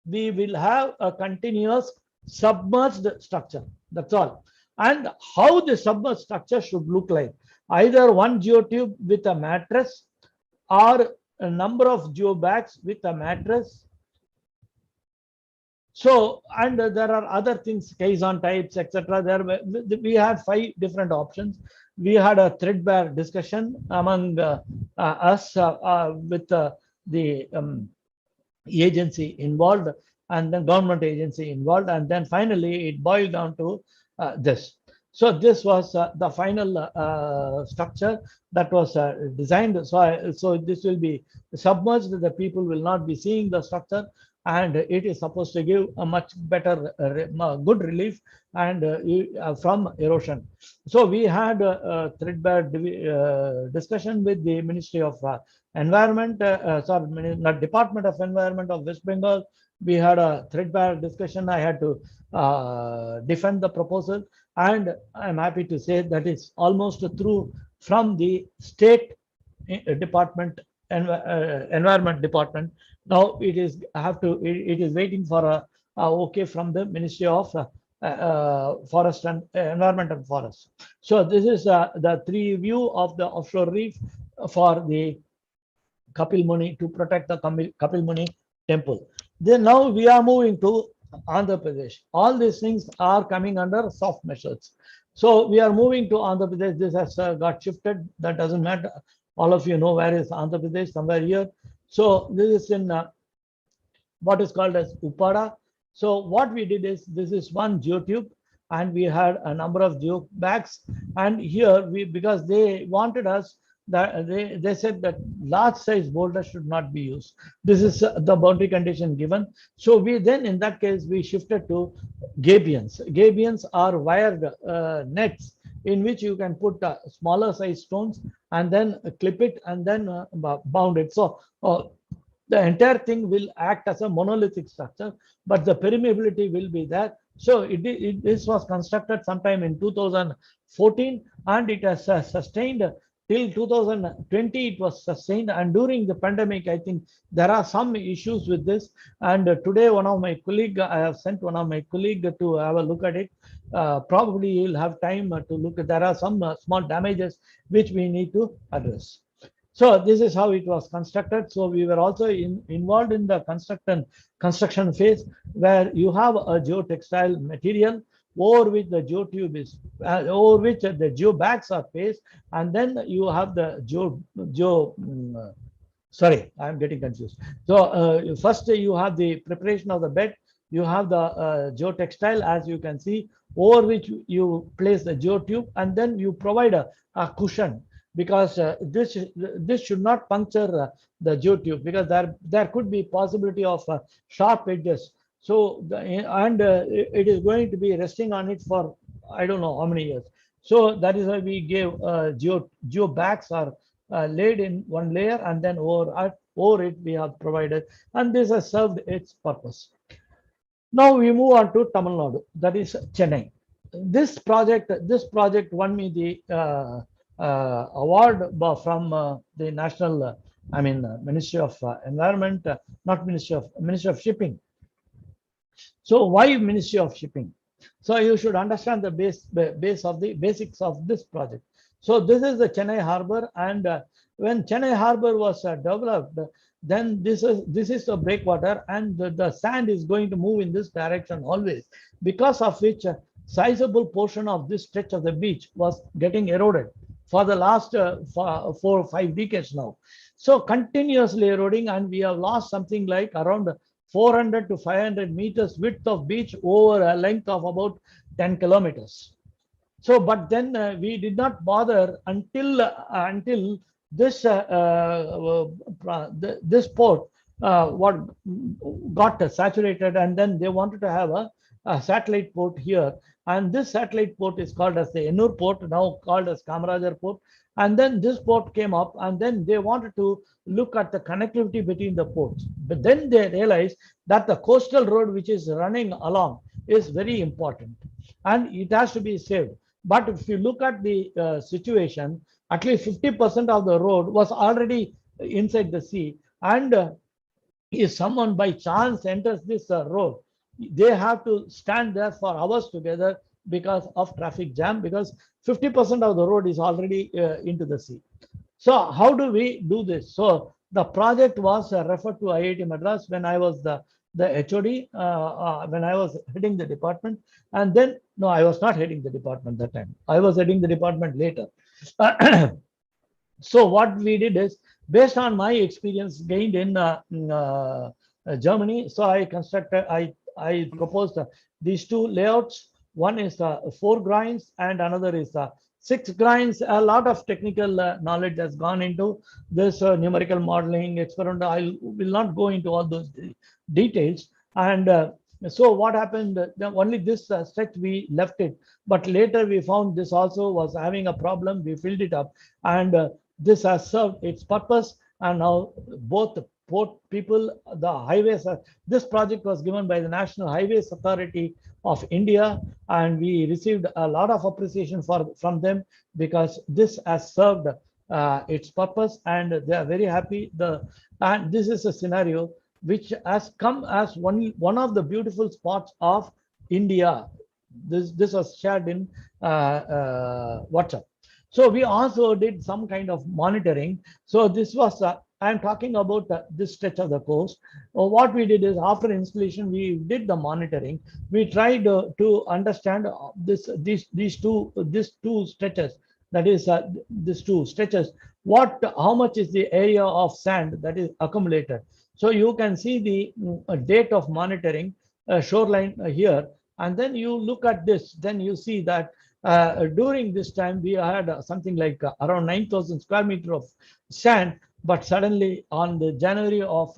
we will have a continuous submerged structure. That's all. And how the submerged structure should look like, either one geotube with a mattress or a number of geobags with a mattress. So, and there are other things, caisson types, etc. There we had 5 different options. We had a threadbare discussion among us with the agency involved, and then government agency involved, and then finally it boiled down to this. So this was the final structure that was designed. So this will be submerged. The people will not be seeing the structure, and it is supposed to give a much better good relief and from erosion. So we had a threadbare discussion with the Ministry of Environment, sorry, not Department of Environment of West Bengal. We had a threadbare discussion. I had to defend the proposal, and I'm happy to say that it's almost through from the state department, environment department. Now it is it is waiting for a okay from the Ministry of Forest and Environment and Forest. So this is the 3 view of the offshore reef for the Kapil Muni, to protect the Kapil Muni temple. Then now we are moving to Andhra Pradesh. All these things are coming under soft measures. So we are moving to Andhra Pradesh. This has got shifted. That doesn't matter. All of you know where is Andhra Pradesh, somewhere here. So this is in what is called as Upada. So what we did is, this is one geotube, and we had a number of geobags. And here because they wanted us, that they said that large size boulders should not be used. This is the boundary condition given. So we then, in that case, we shifted to gabions. Gabions are wired nets in which you can put smaller size stones and then clip it and then bound it. So the entire thing will act as a monolithic structure, but the permeability will be there. So this was constructed sometime in 2014, and it has sustained till 2020. It was sustained, and during the pandemic, I think there are some issues with this. And today, one of my colleague, I have sent one of my colleague to have a look at it. Probably you will have time to look at. There are some small damages which we need to address. So this is how it was constructed. So we were also involved in the construction phase, where you have a geotextile material over which the geotube is, over which the geobags are placed, and then you have the sorry, I'm getting confused. So first you have the preparation of the bed. You have the geotextile, as you can see, over which you place the geotube, and then you provide a cushion, because this should not puncture the geotube, because there could be possibility of sharp edges. So it is going to be resting on it for I don't know how many years. So that is why we gave geobags are laid in one layer, and then over it we have provided, and this has served its purpose. Now we move on to Tamil Nadu, that is Chennai. This project won me the award from the National I mean, Ministry of Environment, not Ministry of Shipping. So why Ministry of Shipping? So you should understand the basics of this project. So this is the Chennai Harbor, and when Chennai Harbor was developed, then this is the breakwater, and the sand is going to move in this direction always, because of which a sizable portion of this stretch of the beach was getting eroded for the last 4 or 5 decades now. So continuously eroding, and we have lost something like around 400 to 500 meters width of beach over a length of about 10 kilometers. So, but then we did not bother until this this port what got saturated, and then they wanted to have a satellite port here, and this satellite port is called as the Ennur port, now called as Kamarajar port. And then this port came up, and then they wanted to look at the connectivity between the ports. But then they realized that the coastal road which is running along is very important, and it has to be saved. But if you look at the situation, at least 50% of the road was already inside the sea. And if someone by chance enters this road, they have to stand there for hours together because of traffic jam, because 50% of the road is already into the sea. So how do we do this? So the project was referred to IIT Madras when I was the HOD, when I was heading the department. And then, no, I was not heading the department that time. I was heading the department later. So what we did is, based on my experience gained in Germany, so I proposed these two layouts. One is 4 grinds and another is 6 grinds. A lot of technical knowledge has gone into this numerical modeling, experimental. I will not go into all those details. And so what happened, only this stretch we left it, but later we found this also was having a problem. We filled it up, and this has served its purpose. And now both the port people, the highways, this project was given by the National Highways Authority of India, and we received a lot of appreciation from them, because this has served its purpose, and they are very happy. And this is a scenario which has come as one of the beautiful spots of India. This was shared in WhatsApp. So we also did some kind of monitoring. So this was I'm talking about this stretch of the coast. What we did is, after installation, we did the monitoring. We tried to understand these two stretches. That is, these two stretches. How much is the area of sand that is accumulated? So you can see the date of monitoring shoreline here, and then you look at this. Then you see that during this time we had something like around 9,000 square meter of sand. But suddenly on the January of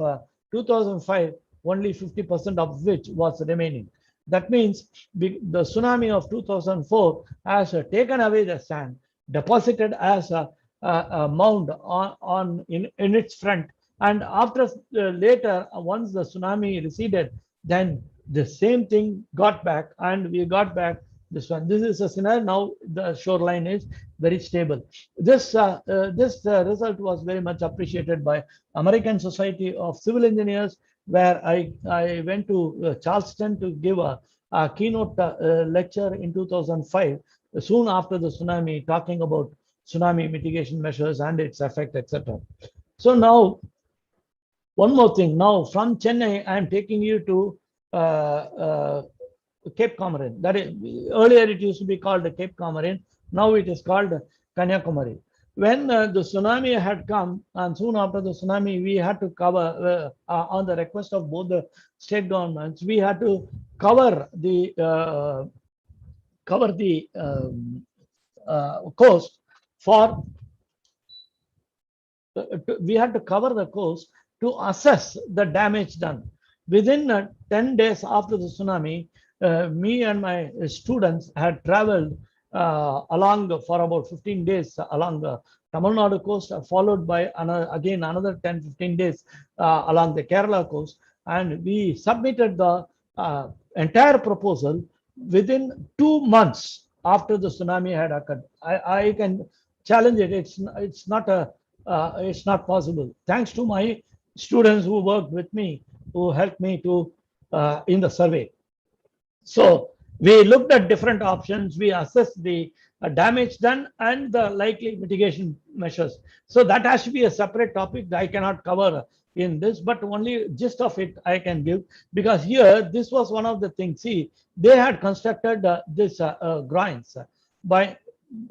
2005, only 50% of which was remaining. That means the tsunami of 2004 has taken away the sand, deposited as a mound in its front. And after later, once the tsunami receded, then the same thing got back, and we got back this one. This is a scenario. Now the shoreline is very stable. This result was very much appreciated by American Society of Civil Engineers, where I went to Charleston to give a keynote lecture in 2005, soon after the tsunami, talking about tsunami mitigation measures and its effect, etc. So now, one more thing. Now from Chennai, I am taking you to Cape Comorin. That is, earlier it used to be called Cape Comorin. Now it is called Kanyakumari. When the tsunami had come, and soon after the tsunami, we had to cover, on the request of both the state governments, we had to cover the coast for. We had to cover the coast to assess the damage done. Within 10 days after the tsunami, me and my students had traveled along for about 15 days along the Tamil Nadu coast, followed by another 10-15 days along the Kerala coast, and we submitted the entire proposal within 2 months after the tsunami had occurred. I can challenge it. It's not a it's not possible. Thanks to my students who worked with me, who helped me to in the survey. So we looked at different options. We assessed the damage done and the likely mitigation measures. So that has to be a separate topic that I cannot cover in this, but only gist of it I can give, because here this was one of the things. See, they had constructed this groins by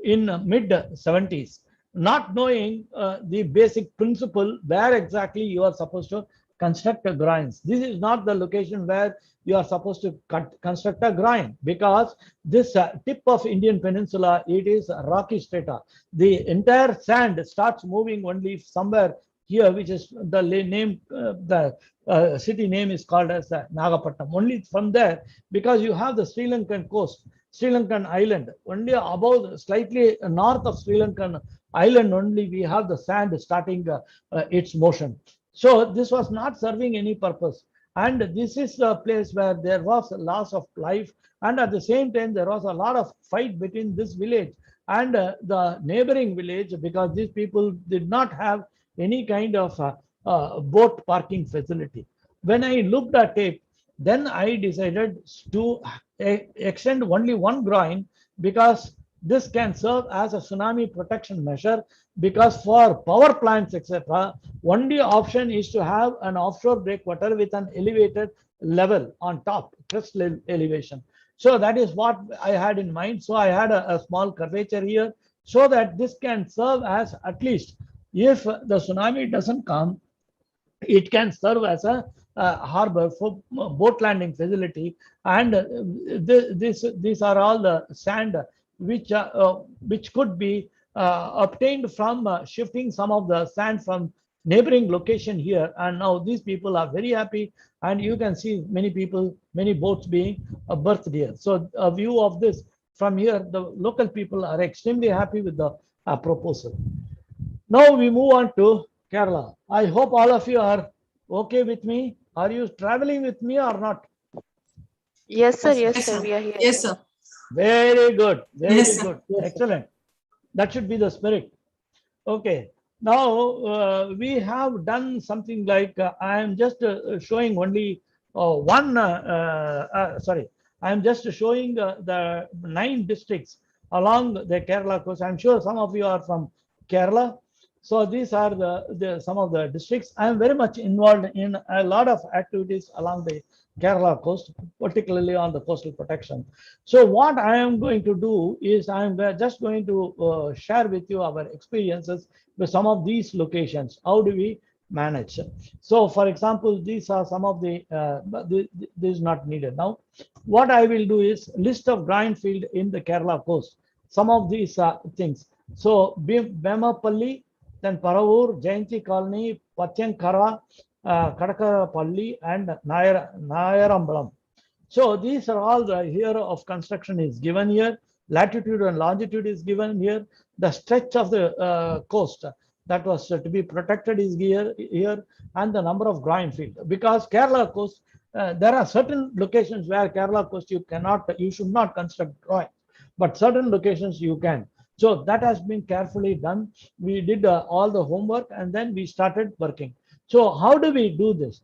in mid 70s, not knowing the basic principle where exactly you are supposed to construct a groins. This is not the location where you are supposed to construct a groin, because this tip of Indian Peninsula, it is rocky strata. The entire sand starts moving only somewhere here, which is the name, the city name is called as Nagapattinam. Only from there, because you have the Sri Lankan coast, Sri Lankan island, only above, slightly north of Sri Lankan island only, we have the sand starting its motion. So this was not serving any purpose. And this is the place where there was a loss of life. And at the same time, there was a lot of fight between this village and the neighboring village, because these people did not have any kind of boat parking facility. When I looked at it, then I decided to extend only one groin, because this can serve as a tsunami protection measure, because for power plants, etc., only option is to have an offshore breakwater with an elevated level on top, crest elevation. So that is what I had in mind. So I had a small curvature here, so that this can serve as, at least if the tsunami doesn't come, it can serve as a harbor for boat landing facility. And these are all the sand which could be obtained from shifting some of the sand from neighboring location here. And now these people are very happy, and you can see many people, many boats being berthed here. So a view of this from here, the local people are extremely happy with the proposal. Now we move on to Kerala. I hope all of you are okay with me. Are you traveling with me or not? Yes, sir. Yes, Yes, sir. sir. We are here. Yes, sir. Very good. Very Yes, sir. good. Excellent. That should be the spirit. Okay. Now we have done something like I am just showing only sorry. I am just showing the 9 districts along the Kerala coast. I'm sure some of you are from Kerala. So these are the some of the districts. I am very much involved in a lot of activities along the Kerala coast, particularly on the coastal protection. So what I am going to do is I am just going to share with you our experiences with some of these locations. How do we manage? So for example, these are some of the, this is not needed now. What I will do is list of groin field in the Kerala coast. Some of these things. So Bemapalli, then Paravur, Jayanti Colony, Patyankara, Kadakarapalli, and Nayarambalam. So these are all the here of construction is given here. Latitude and longitude is given here. The stretch of the coast that was to be protected is here, and the number of groin field. Because Kerala coast, there are certain locations where Kerala coast you should not construct groin, but certain locations you can. So that has been carefully done. We did all the homework, and then we started working. So how do we do this?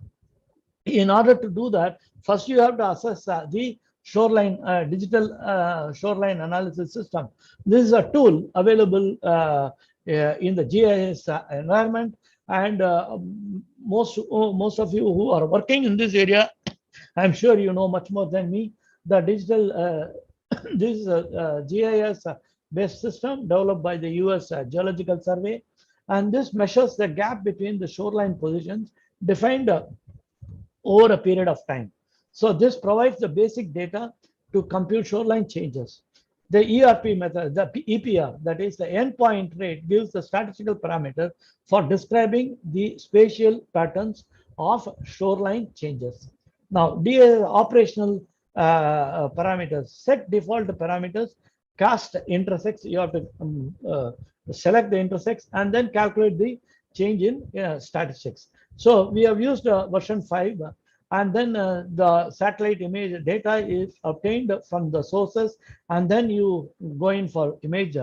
In order to do that, first you have to assess the shoreline digital shoreline analysis system. This is a tool available in the GIS environment, and most of you who are working in this area, I'm sure you know much more than me. The digital this is a GIS based system developed by the US Geological Survey, and this measures the gap between the shoreline positions defined over a period of time. So this provides the basic data to compute shoreline changes. The ERP method, the EPR, that is the endpoint rate, gives the statistical parameter for describing the spatial patterns of shoreline changes. Now, DA operational parameters, set default parameters, cast intersects, you have to select the intersects and then calculate the change in statistics. So we have used version 5, and then the satellite image data is obtained from the sources, and then you go in for image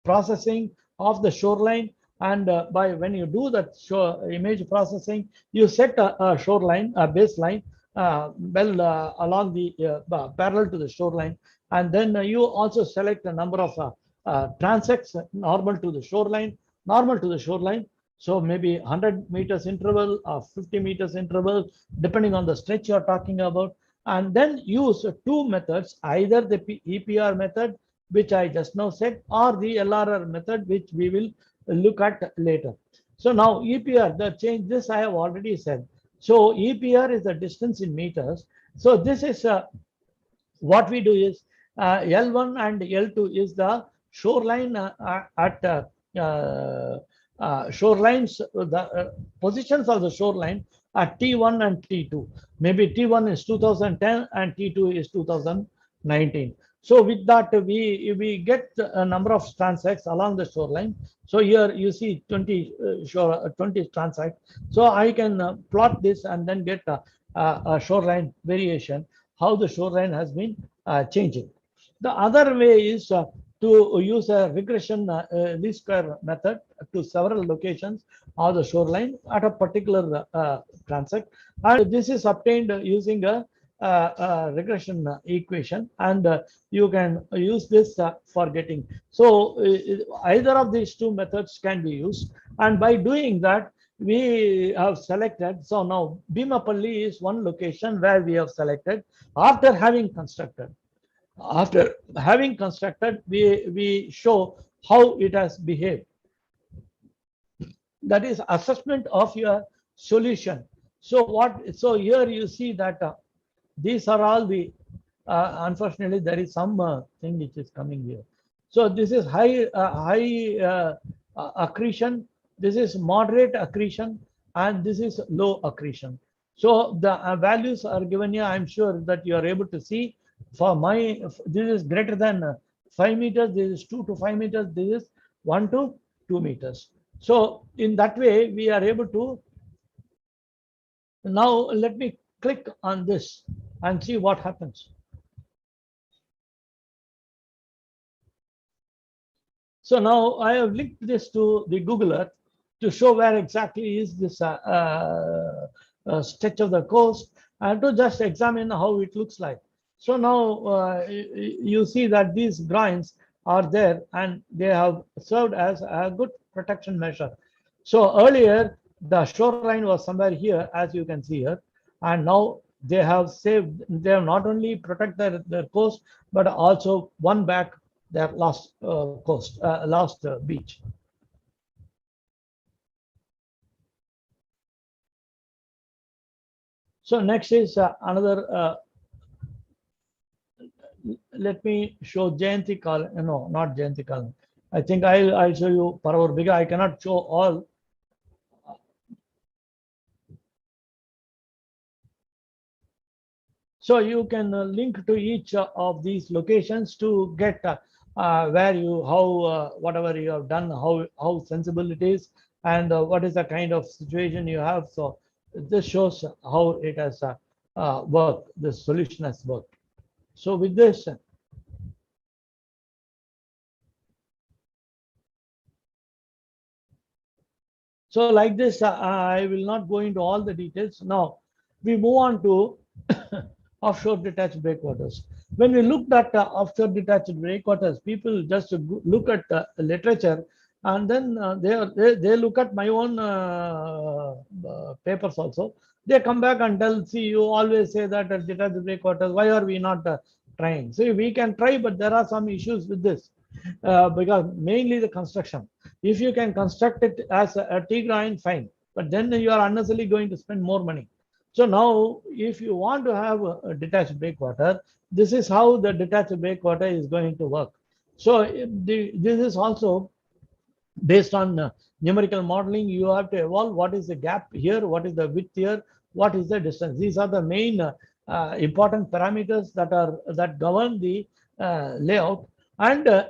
processing of the shoreline, And by when you do that image processing, you set a shoreline, a baseline, along the parallel to the shoreline, and then you also select a number of transects normal to the shoreline. So maybe 100 meters interval or 50 meters interval, depending on the stretch you're talking about. And then use two methods, either the EPR method, which I just now said, or the LRR method, which we will look at later. So now EPR, the change, this I have already said. So EPR is the distance in meters. So this is what we do is L1 and L2 is the shoreline at shorelines, the positions of the shoreline at T1 and T2. Maybe T1 is 2010 and T2 is 2019. So with that, we get a number of transects along the shoreline. So here you see 20 transects. So I can plot this and then get a shoreline variation, how the shoreline has been changing. The other way is to use a regression least square method to several locations of the shoreline at a particular transect, and this is obtained using a regression equation, and you can use this for getting. So either of these two methods can be used, and by doing that we have selected. So now Bhimapalli is one location where we have selected after having constructed. After having constructed, we show how it has behaved. That is assessment of your solution. So so here you see that these are all the, unfortunately, there is some thing which is coming here. So this is high accretion, this is moderate accretion, and this is low accretion. So the values are given here. I'm sure that you are able to see. For this is greater than 5 meters, this is 2 to 5 meters, this is 1 to 2 meters. So in that way, we are able to. Now let me click on this and see what happens. So now I have linked this to the Google Earth to show where exactly is this stretch of the coast, and to just examine how it looks like. So now you see that these groins are there and they have served as a good protection measure. So earlier the shoreline was somewhere here, as you can see here, and now they have saved, they have not only protected their coast, but also won back their lost coast, lost beach. So next is another. Let me show Jayanti Colony. No, not Jayanti Colony. I think I'll show you Paravur Bigha. I cannot show all. So you can link to each of these locations to get where you, how, whatever you have done, how sensible it is, and what is the kind of situation you have. So this shows how it has worked, the solution has worked. So with this, so like this, I will not go into all the details. Now we move on to offshore detached breakwaters. When we looked at offshore detached breakwaters, people just look at literature, and then they look at my own papers also. They come back and tell, see, you always say that detached breakwaters, why are we not trying? So we can try, but there are some issues with this because mainly the construction. If you can construct it as a T-groin, fine, but then you are unnecessarily going to spend more money. So now, if you want to have a detached breakwater, this is how the detached breakwater is going to work. So this is also based on numerical modeling. You have to evolve what is the gap here, what is the width here, what is the distance. These are the main important parameters that govern the layout. And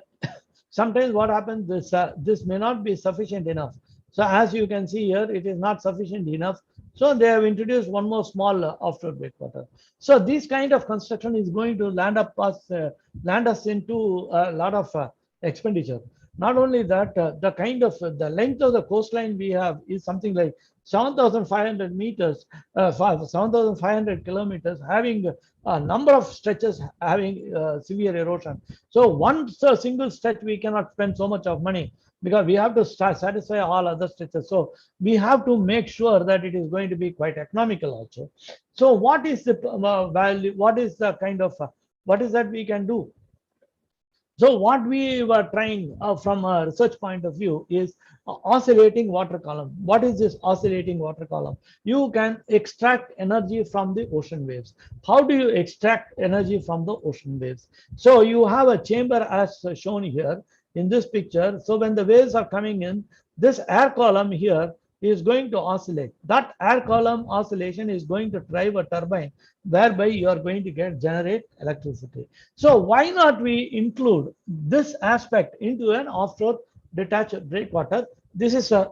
sometimes what happens is this may not be sufficient enough. So as you can see here, it is not sufficient enough. So they have introduced one more small offshore breakwater. So this kind of construction is going to land us into a lot of expenditure. Not only that, the kind of the length of the coastline we have is something like 7,500 meters, 7,500 kilometers, having a number of stretches having severe erosion. So once a single stretch, we cannot spend so much of money because we have to satisfy all other stretches. So we have to make sure that it is going to be quite economical also. So what is the value? What is the kind of what is that we can do? So what we were trying from a research point of view is oscillating water column. What is this oscillating water column? You can extract energy from the ocean waves. How do you extract energy from the ocean waves? So you have a chamber as shown here in this picture. So when the waves are coming in, this air column here is going to oscillate. That air column oscillation is going to drive a turbine whereby you are going to generate electricity. So why not we include this aspect into an offshore detached breakwater? This is an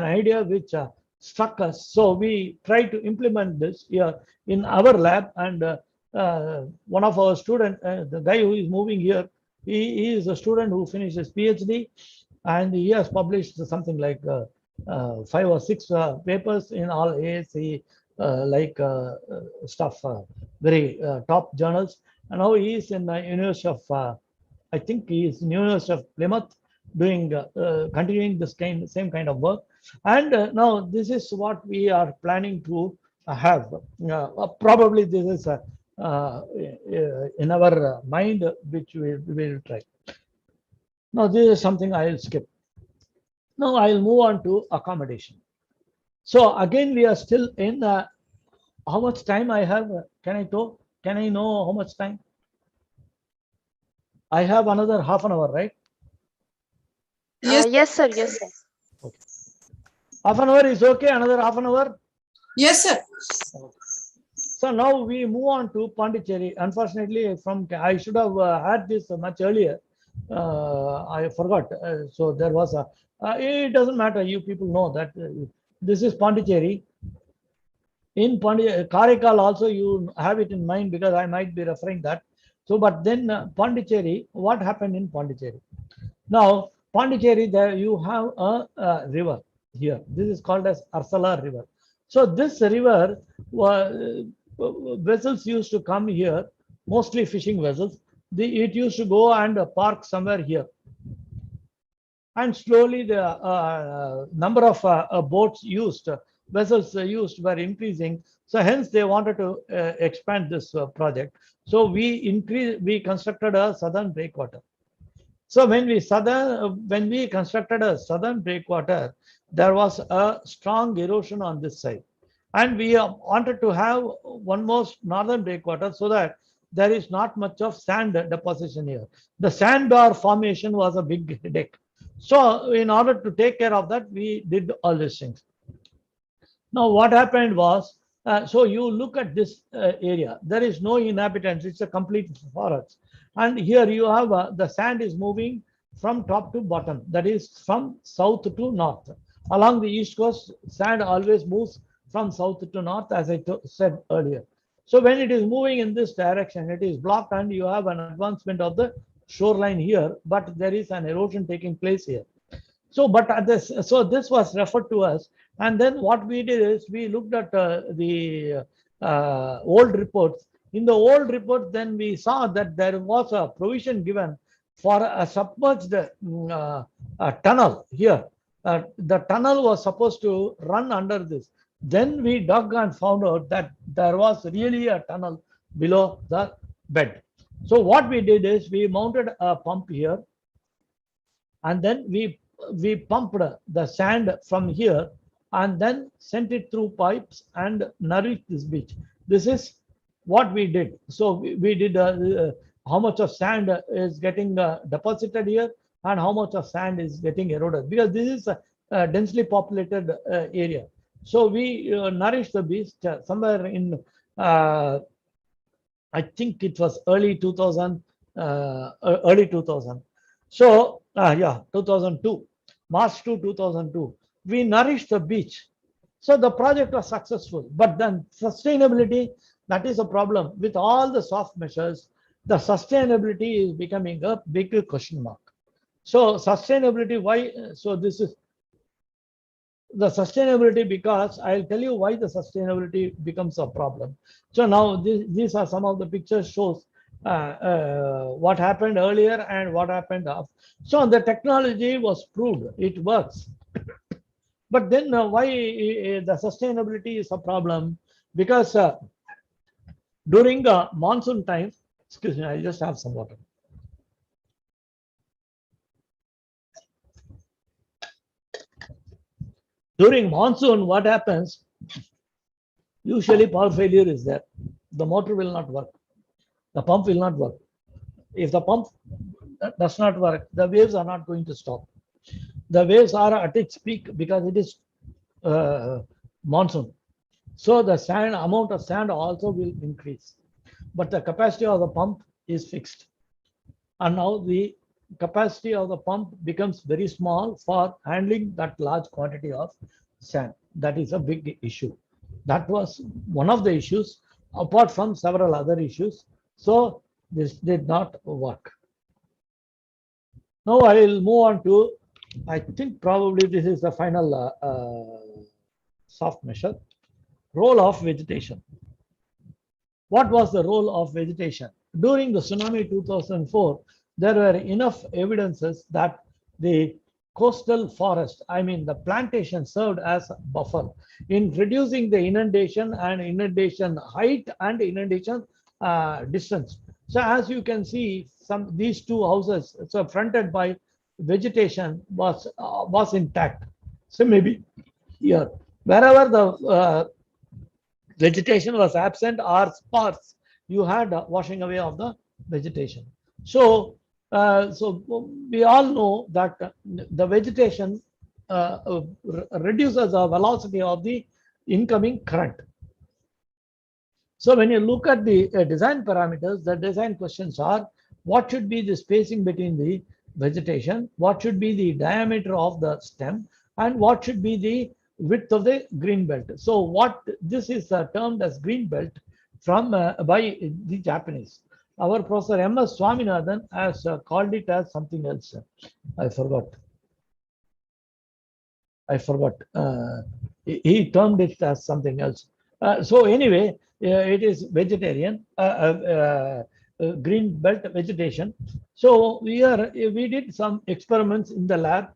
idea which struck us. So we try to implement this here in our lab, and one of our students, the guy who is moving here, he is a student who finished his PhD, and he has published something like 5 or 6 papers in all ASC stuff, very top journals. And now he is in the University of, I think he is in University of Plymouth, doing continuing this same kind of work. And now this is what we are planning to have. Probably this is in our mind, which we will try. Now this is something I will skip. Now I'll move on to accommodation. So again, we are still in how much time I have? Can I know how much time? I have another half an hour, right? Yes, sir. Yes, sir. Okay. Half an hour is okay. Another half an hour. Yes, sir. Okay. So now we move on to Pondicherry. Unfortunately, I should have had this much earlier. I forgot. So there was a. It doesn't matter. You people know that this is Pondicherry. In Pondicherry, Karaikal also you have it in mind because I might be referring that. So, but then Pondicherry, what happened in Pondicherry? Now, Pondicherry, there you have a river here. This is called as Arsala River. So this river, vessels used to come here, mostly fishing vessels. It used to go and park somewhere here. And slowly the number of boats used, vessels used were increasing. So hence they wanted to expand this project. So we constructed a southern breakwater. So when we constructed a southern breakwater, there was a strong erosion on this side. And we wanted to have one more northern breakwater so that there is not much of sand deposition here. The sandbar formation was a big headache. So in order to take care of that, we did all these things. Now what happened was, so you look at this area, there is no inhabitants, it's a complete forest. And here you have the sand is moving from top to bottom, that is from south to north. Along the east coast, sand always moves from south to north, as I said earlier. So when it is moving in this direction, it is blocked and you have an advancement of the shoreline here, but there is an erosion taking place here. So, but at this, so this was referred to us, and then what we did is we looked at the old reports. In the old report, then we saw that there was a provision given for a submerged tunnel here. The tunnel was supposed to run under this. Then we dug and found out that there was really a tunnel below the bed. So what we did is we mounted a pump here, and then we pumped the sand from here and then sent it through pipes and nourished this beach. This is what we did. So we did how much of sand is getting deposited here and how much of sand is getting eroded, because this is a densely populated area. So we nourished the beach somewhere in I think it was early 2000, early 2000. So yeah, 2002, March 2002, we nourished the beach. So the project was successful, but then sustainability, that is a problem. With all the soft measures, the sustainability is becoming a big question mark. So sustainability, why? So this is the sustainability, because I'll tell you why the sustainability becomes a problem. So now these are some of the pictures shows what happened earlier and what happened after. So the technology was proved, it works. But then why the sustainability is a problem? Because during monsoon time, excuse me, I just have some water. During monsoon, what happens? Usually power failure is there. The motor will not work. The pump will not work. If the pump does not work, the waves are not going to stop. The waves are at its peak because it is monsoon. So the sand amount of sand also will increase. But the capacity of the pump is fixed. And now the capacity of the pump becomes very small for handling that large quantity of sand. That is a big issue. That was one of the issues, apart from several other issues. So this did not work. Now I will move on to, I think probably this is the final soft measure, role of vegetation. What was the role of vegetation? During the tsunami 2004, there were enough evidences that the coastal forest, I mean the plantation, served as a buffer in reducing the inundation and inundation height and inundation distance. So as you can see, these two houses, so fronted by vegetation, was intact. So maybe here, wherever the vegetation was absent or sparse, you had washing away of the vegetation. So we all know that the vegetation reduces the velocity of the incoming current. So when you look at the design parameters, the design questions are: what should be the spacing between the vegetation, what should be the diameter of the stem, and what should be the width of the green belt. So what this is termed as green belt from by the Japanese. Our Professor M.S. Swaminathan has called it as something else. I forgot. He termed it as something else. So anyway, it is vegetarian, green belt vegetation. So we did some experiments in the lab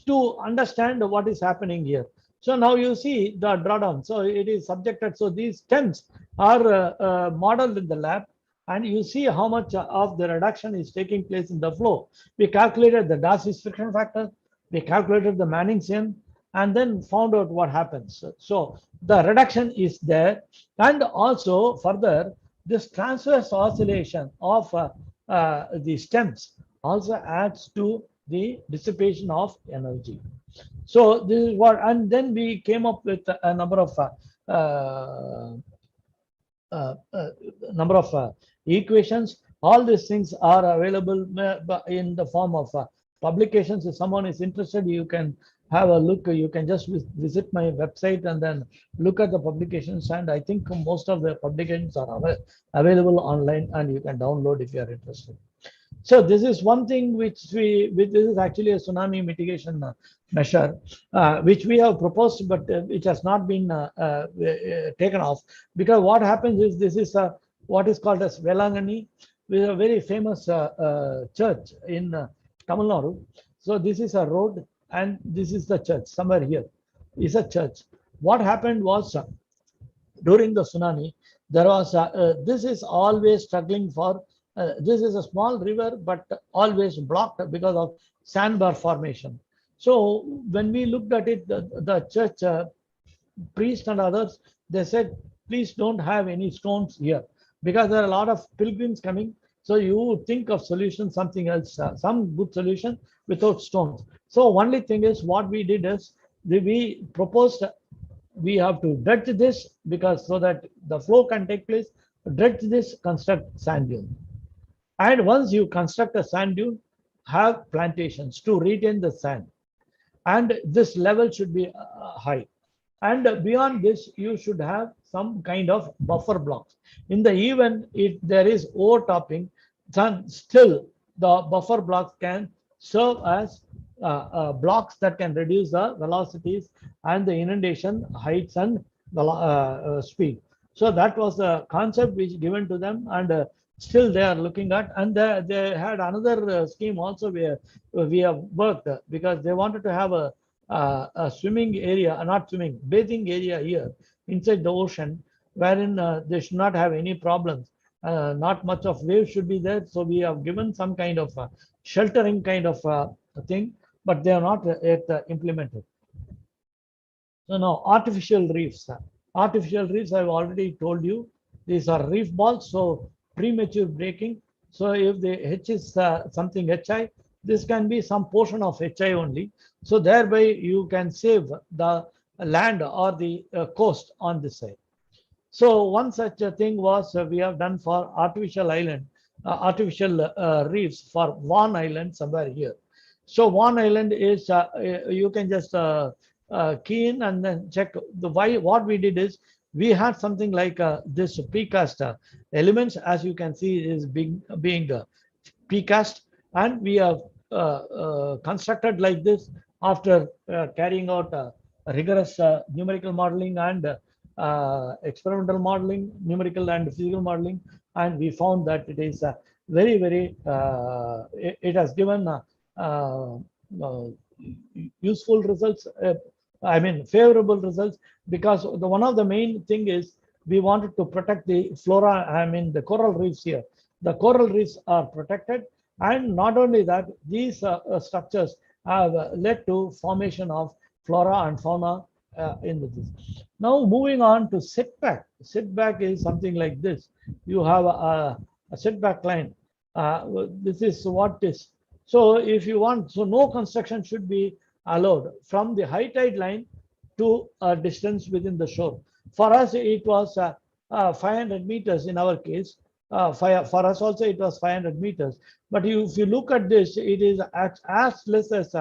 to understand what is happening here. So now you see the drawdown. So it is subjected. So these stems are modeled in the lab, and you see how much of the reduction is taking place in the flow. We calculated the Darcy's friction factor, we calculated the Manningsian, and then found out what happens. So the reduction is there, and also further this transverse oscillation of the stems also adds to the dissipation of energy. So this is what, and then we came up with a number of equations. All these things are available in the form of publications. If someone is interested, you can have a look. You can just visit my website and then look at the publications. And I think most of the publications are available online, and you can download if you are interested. So this is one thing which this is actually a tsunami mitigation measure, which we have proposed, but which has not been taken off, because what happens is this is what is called as Velangani, which is a very famous church in Tamil Nadu. So this is a road, and this is the church. Somewhere here is a church. What happened was during the tsunami, there was this is always struggling for. This is a small river, but always blocked because of sandbar formation. So when we looked at it, the church priest and others, they said, please don't have any stones here, because there are a lot of pilgrims coming. So you think of solution, something else, some good solution without stones. So only thing is, what we did is we proposed we have to dredge this, because so that the flow can take place. Dredge this, construct sand dune. And once you construct a sand dune, have plantations to retain the sand. And this level should be high. And beyond this, you should have some kind of buffer blocks. In the event if there is overtopping, then still the buffer blocks can serve as blocks that can reduce the velocities and the inundation heights and speed. So that was the concept which given to them, and still they are looking at. And they had another scheme also where we have worked, because they wanted to have a swimming area, not swimming, bathing area here inside the ocean, wherein they should not have any problems. Not much of waves should be there. So we have given some kind of sheltering kind of thing, but they are not yet implemented. So now artificial reefs. Artificial reefs, I've already told you, these are reef balls, so premature breaking. So if the H is something HI, this can be some portion of HI only. So thereby you can save the land or the coast on this side. So one such a thing was we have done for artificial island, artificial reefs for Vaughan Island somewhere here. So Vaughan Island is you can just key in and then check the why. What we did is we had something like this precast elements, as you can see, is being precast, and we have constructed like this after carrying out rigorous numerical modeling and experimental modeling, numerical and physical modeling, and we found that it is very it has given useful results. I mean favorable results, because one of the main thing is we wanted to protect the flora. I mean the coral reefs here. The coral reefs are protected, and not only that, these structures have led to formation of flora and fauna in this. Now moving on to setback. Setback is something like this. You have a setback line. This is what is. So if you want, so no construction should be allowed from the high tide line to a distance within the shore. For us, it was 500 meters in our case. For us also, it was 500 meters. But if you look at this, it is as less as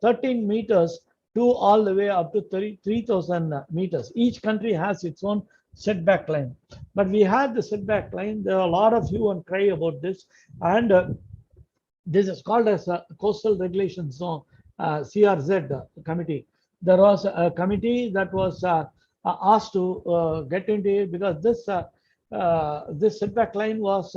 13 meters to all the way up to 3,000 meters. Each country has its own setback line. But we had the setback line. There are a lot of hue and cry about this. And this is called as a Coastal Regulation Zone, CRZ committee. There was a committee that was asked to get into it, because this setback line was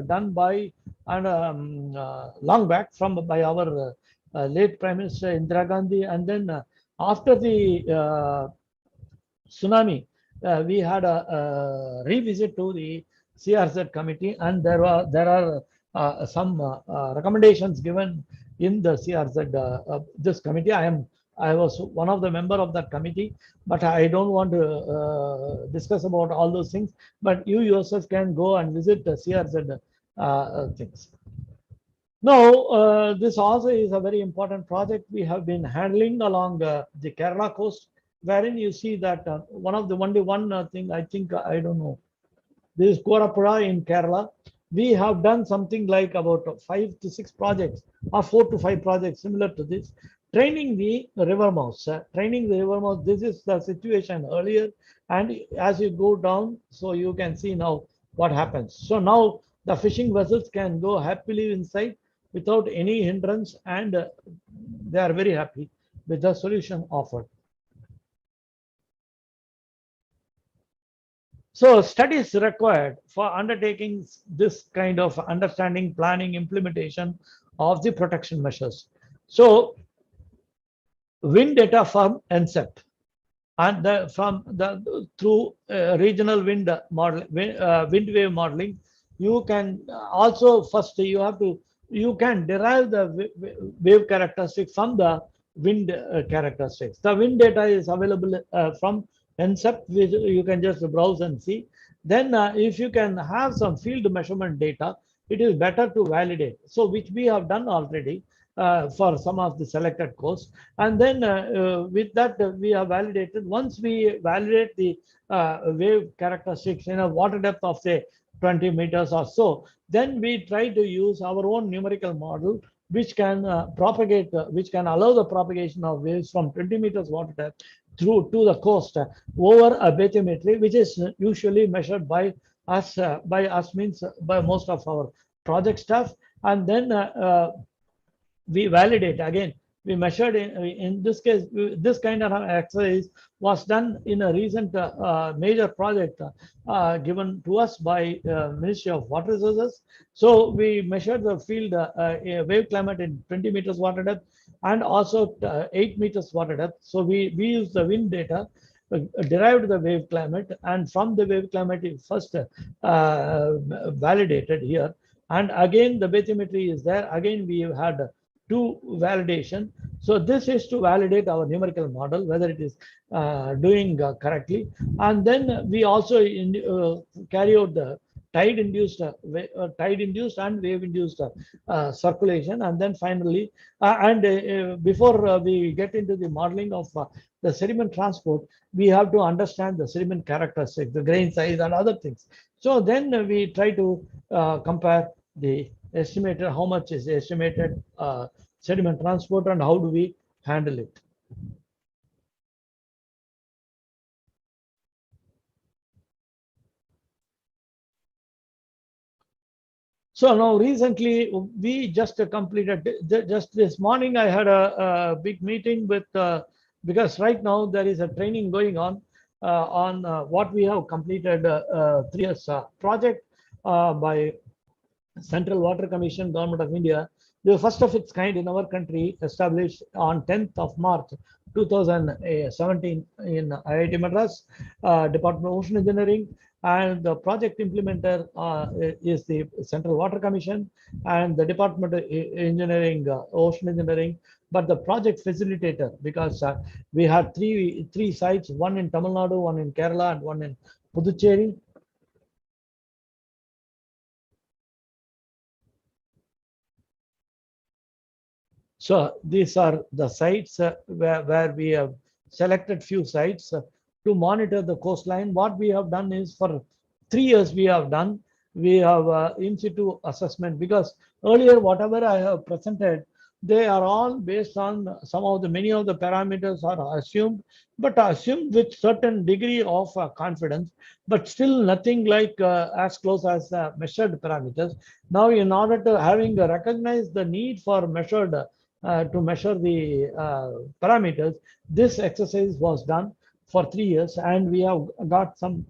done by and long back by our late Prime Minister Indira Gandhi, and then after the tsunami, we had a revisit to the CRZ committee, and there are some recommendations given in the CRZ this committee. I was one of the member of that committee, but I don't want to discuss about all those things. But you yourself can go and visit the CRZ things. Now, this also is a very important project we have been handling along the Kerala coast, wherein you see that only one thing, I think, I don't know, this is Korappuzha in Kerala. We have done something like about 5 to 6 projects or 4 to 5 projects similar to this. Training the river mouse. Training the river mouse, this is the situation earlier. And as you go down, so you can see now what happens. So now the fishing vessels can go happily inside without any hindrance, and they are very happy with the solution offered. So studies required for undertaking this kind of understanding, planning, implementation of the protection measures. So wind data from NCEP and through regional wind model, wind wave modeling, you can also first you can derive the wave characteristics from the wind characteristics. The wind data is available from NCEP, which you can just browse and see. Then if you can have some field measurement data, it is better to validate. So which we have done already for some of the selected course. And then with that, we have validated. Once we validate the wave characteristics in a water depth of say 20 meters or so, then we try to use our own numerical model, which can propagate, which can allow the propagation of waves from 20 meters water depth through to the coast over a bathymetry, which is usually measured by us means by most of our project staff. And then we validate again. We measured in this case, this kind of exercise was done in a recent major project given to us by Ministry of Water Resources. So we measured the field wave climate in 20 meters water depth and also 8 meters water depth. So we used the wind data, derived the wave climate, and from the wave climate it first validated here. And again, the bathymetry is there. Again, we have had two validation. So this is to validate our numerical model, whether it is doing correctly. And then we also carry out the tide induced and wave induced circulation. And then finally, before we get into the modeling of the sediment transport, we have to understand the sediment characteristics, the grain size and other things. So then we try to compare the estimated, how much is the estimated sediment transport and how do we handle it. So now recently we just completed, just this morning I had a big meeting with, because right now there is a training going on what we have completed 3 years project by Central Water Commission, Government of India, the first of its kind in our country, established on 10th of March 2017 in IIT Madras, Department of Ocean Engineering, and the project implementer is the Central Water Commission and the Department of Engineering, Ocean Engineering, but the project facilitator, because we had three sites, one in Tamil Nadu, one in Kerala, and one in Puducherry. So these are the sites where we have selected few sites to monitor the coastline. What we have done is, for 3 years we have in situ assessment, because earlier whatever I have presented, they are all based on many of the parameters are assumed, but assumed with certain degree of confidence, but still nothing like as close as measured parameters. Now, in order to recognize the need for measured to measure the parameters, this exercise was done for 3 years, and we have got some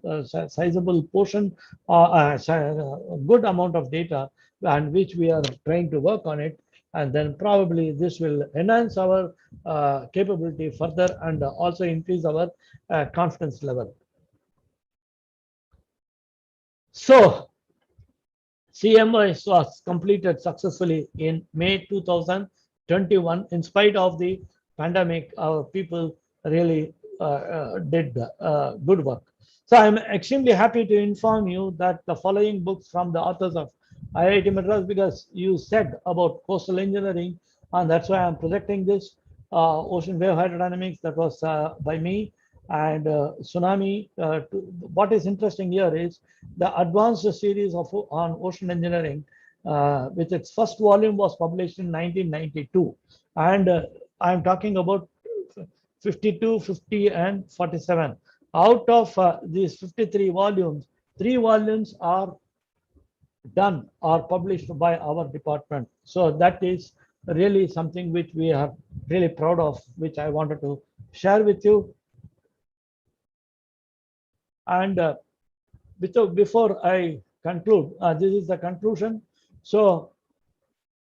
sizable portion, good amount of data, and which we are trying to work on it. And then probably this will enhance our capability further and also increase our confidence level. So CMOS was completed successfully in May 2021. In spite of the pandemic, our people really did good work. So I'm extremely happy to inform you that the following books from the authors of IIT Madras, because you said about coastal engineering, and that's why I'm projecting this. Ocean wave hydrodynamics, that was by me, and tsunami. What is interesting here is the advanced series on ocean engineering, with its first volume was published in 1992, and I'm talking about 52, 50, and 47. Out of these 53 volumes, 3 volumes are done or published by our department. So that is really something which we are really proud of, which I wanted to share with you. And before I conclude, this is the conclusion. So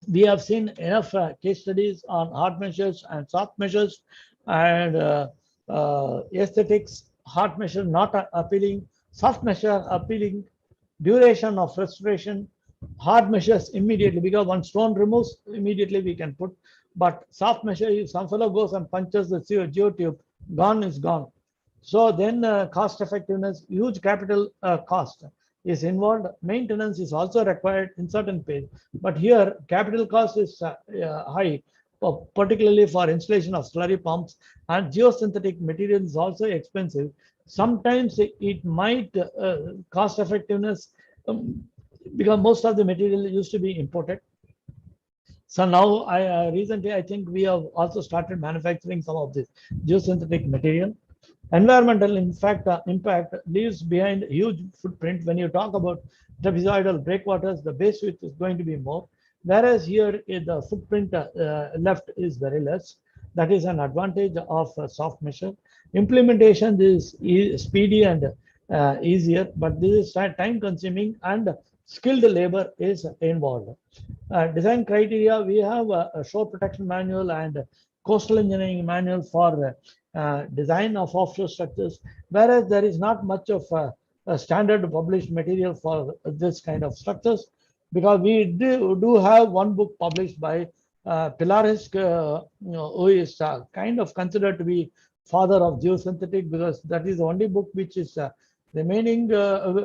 we have seen enough case studies on hard measures and soft measures, and aesthetics. Hard measure not appealing, soft measure appealing, duration of restoration. Hard measures immediately, because one stone removes, immediately we can put. But soft measure, if some fellow goes and punches the geotube, gone is gone. So then cost effectiveness, huge capital cost is involved. Maintenance is also required in certain phase, but here capital cost is high, particularly for installation of slurry pumps, and geosynthetic material is also expensive. Sometimes it might cost effectiveness, because most of the material used to be imported. So now recently I think we have also started manufacturing some of this geosynthetic material. Environmental impact leaves behind huge footprint. When you talk about trapezoidal breakwaters, the base width is going to be more. whereas here the footprint left is very less. That is an advantage of soft measure. Implementation is speedy and easier, but this is time consuming and skilled labor is involved. Design criteria, we have a shore protection manual and coastal engineering manual for design of offshore structures, whereas there is not much of a standard published material for this kind of structures, because we do have one book published by Pilaris, who is kind of considered to be father of geosynthetic, because that is the only book which is remaining,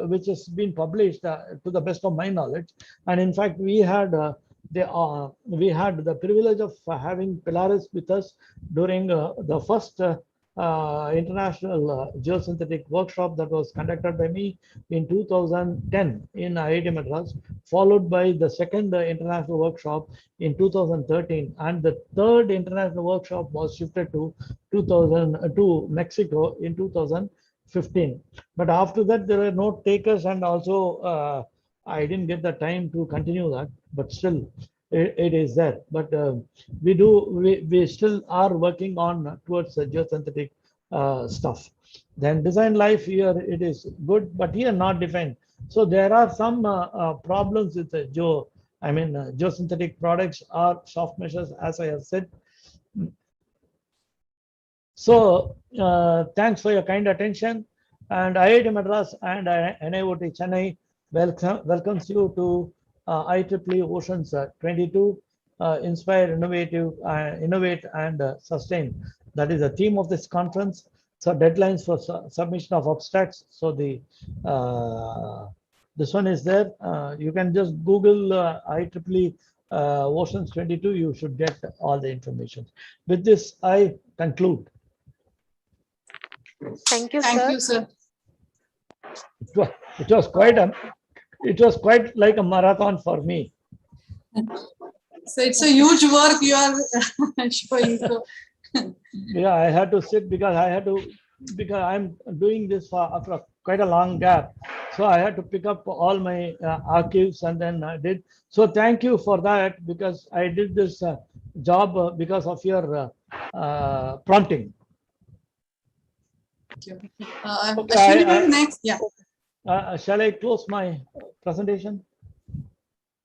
which has been published to the best of my knowledge. And in fact, we had the privilege of having Pilaris with us during the first international geosynthetic workshop that was conducted by me in 2010 in IIT Madras, followed by the second international workshop in 2013, and the third international workshop was shifted to Mexico in 2015. But after that, there were no takers, and also I didn't get the time to continue that, but still it is there. But we still are working on towards the geosynthetic stuff. Then design life, here it is good, but here not defined. So there are some problems with the geosynthetic products or soft measures, as I have said. So thanks for your kind attention, and IIT Madras and NIOT Chennai welcomes you to IEEE Oceans 22, Inspire, Innovate and Sustain. That is the theme of this conference. So deadlines for submission of abstracts. So the this one is there. You can just Google IEEE Oceans 22. You should get all the information. With this, I conclude. Thank you, Thank sir. you, sir. It was quite like a marathon for me. So it's a huge work you are showing. So Yeah, I had to sit because I'm doing this after quite a long gap. So I had to pick up all my archives, and then I did. So thank you for that, because I did this job because of your prompting. Ashwini ma'am, next. Yeah. Shall I close my presentation?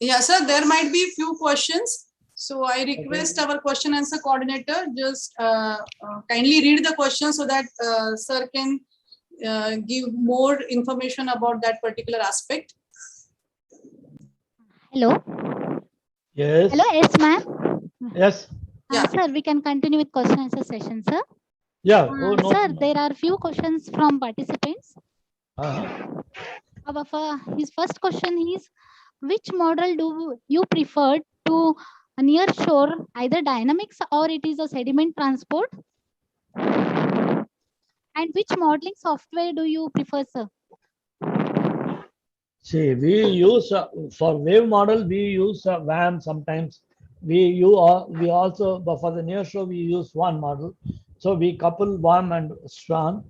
Yeah, sir, there might be few questions. So I request our question answer coordinator just kindly read the question so that sir can give more information about that particular aspect. Hello. Yes. Hello, yes, ma'am. Yes. Yeah. Sir, we can continue with question answer session, sir. Yeah. Oh, no. Sir, there are few questions from participants. Uh-huh. His first question is, which model do you prefer to near shore, either dynamics or it is a sediment transport? And which modeling software do you prefer, sir? See, we use for wave model, we use WAM sometimes. We also, but for the nearshore, we use one model. So we couple WAM and SWAN,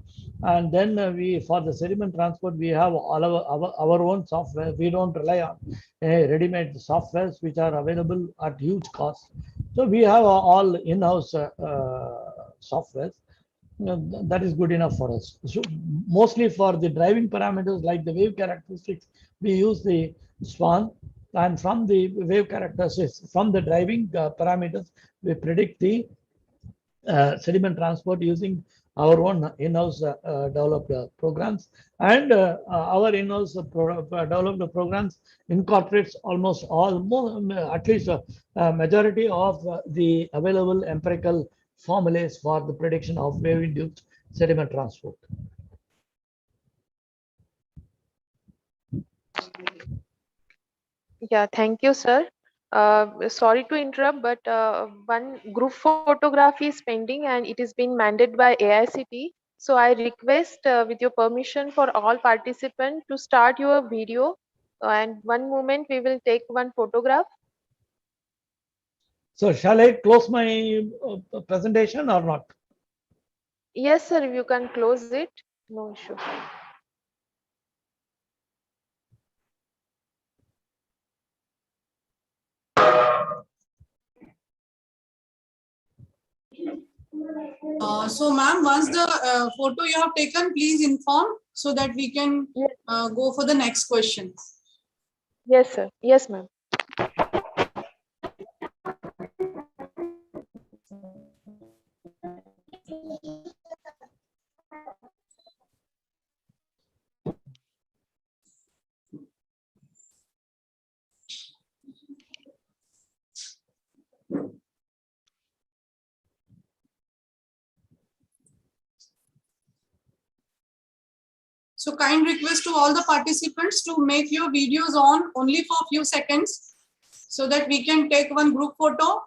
and then we for the sediment transport we have all our own software. We don't rely on ready-made softwares which are available at huge cost. So we have all in-house softwares. That is good enough for us. So mostly for the driving parameters like the wave characteristics, we use the SWAN, and from the wave characteristics, from the driving parameters, we predict the sediment transport using our own in-house developed programs, and our in-house developed programs incorporates almost at least a majority of the available empirical formulas for the prediction of wave-induced sediment transport. Yeah, thank you, sir. Sorry to interrupt, but one group photography is pending and it is being mandated by AICT. So I request with your permission for all participants to start your video, and one moment we will take one photograph. So shall I close my presentation or not? Yes, sir, you can close it. No issue. So ma'am, once the photo you have taken, please inform so that we can Yes. go for the next question. Yes, sir. Yes, ma'am. So kind request to all the participants to make your videos on only for a few seconds so that we can take one group photo.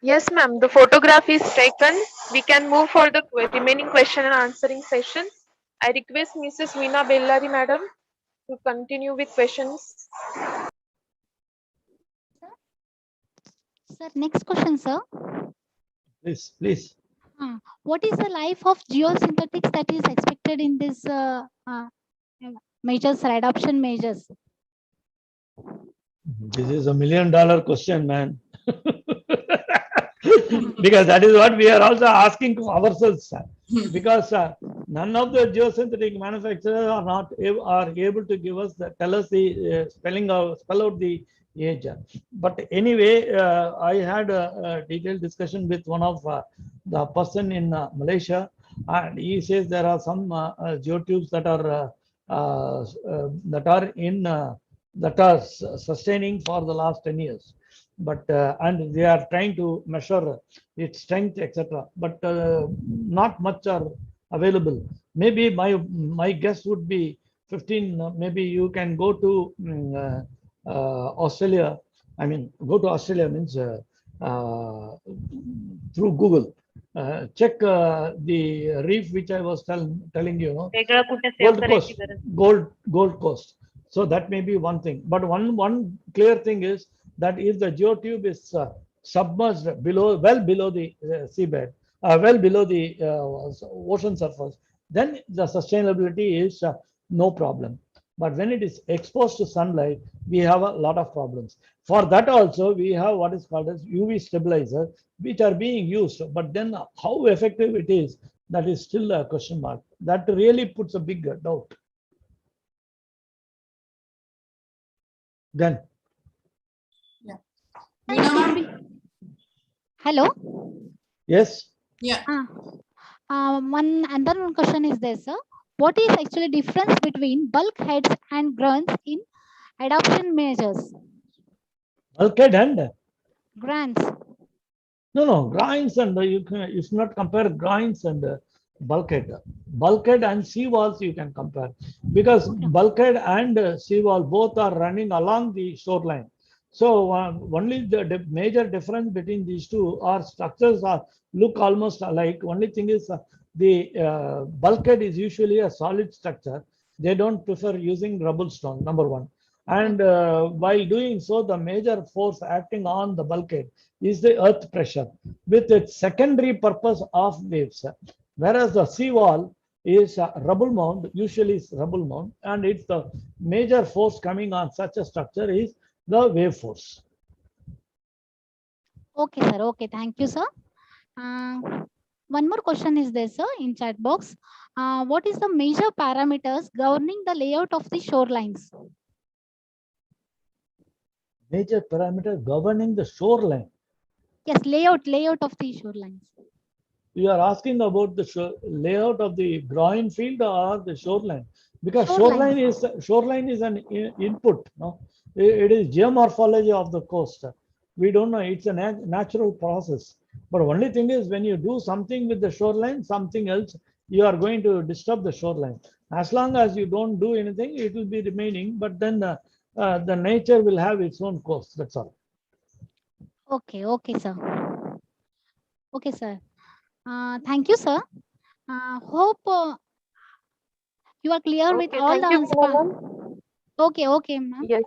Yes, ma'am. The photograph is taken. We can move for the remaining question and answering session. I request Mrs. Veena Bellari, madam, to continue with questions. Sir, next question, sir. Please, please. What is the life of geosynthetics that is expected in this measures, adoption measures? This is $1 million question, man. Because that is what we are also asking to ourselves. Because none of the geosynthetic manufacturers are not are able to give us tell us the spell out the age. But anyway, I had a detailed discussion with one of the person in Malaysia, and he says there are some geotubes that are sustaining for the last 10 years. But and they are trying to measure its strength, etc. But not much are available. Maybe my guess would be 15. Maybe you can go to Australia. I mean, go to Australia means through Google. Check the reef which I was telling you. Gold Coast. Gold Coast. So that may be one thing. But one clear thing is that if the geotube is submerged well below the seabed, well below the ocean surface, then the sustainability is no problem. But when it is exposed to sunlight, we have a lot of problems. For that also, we have what is called as UV stabilizer, which are being used. But then how effective it is, that is still a question mark. That really puts a big doubt. Then. Hello. Yes. Yeah. Another question is there, sir. What is actually difference between bulkheads and grunts in adoption measures? Bulkhead and Grants. no grinds and you should not compare grinds and bulkhead and seawalls you can compare, because bulkhead and seawall both are running along the shoreline. So only the major difference between these two are structures look almost alike. Only thing is the bulkhead is usually a solid structure. They don't prefer using rubble stone, number one. And while doing so, the major force acting on the bulkhead is the earth pressure with its secondary purpose of waves. Whereas the seawall is a rubble mound, usually is rubble mound, and it's the major force coming on such a structure is the wave force. Okay, sir. Okay, thank you, sir. One more question is there, sir, in chat box. What is the major parameters governing the layout of the shorelines? Major parameter governing the shoreline. Yes, layout of the shorelines. You are asking about the layout of the groin field or the shoreline, because shoreline is an input. No, it is geomorphology of the coast. We don't know. It's a natural process. But only thing is, when you do something with the shoreline, something else, you are going to disturb the shoreline. As long as you don't do anything, it will be remaining. But then the nature will have its own course. That's all. Okay, sir. Okay, sir. Thank you, sir. Hope you are clear with all the answers. Okay, ma'am. Yes.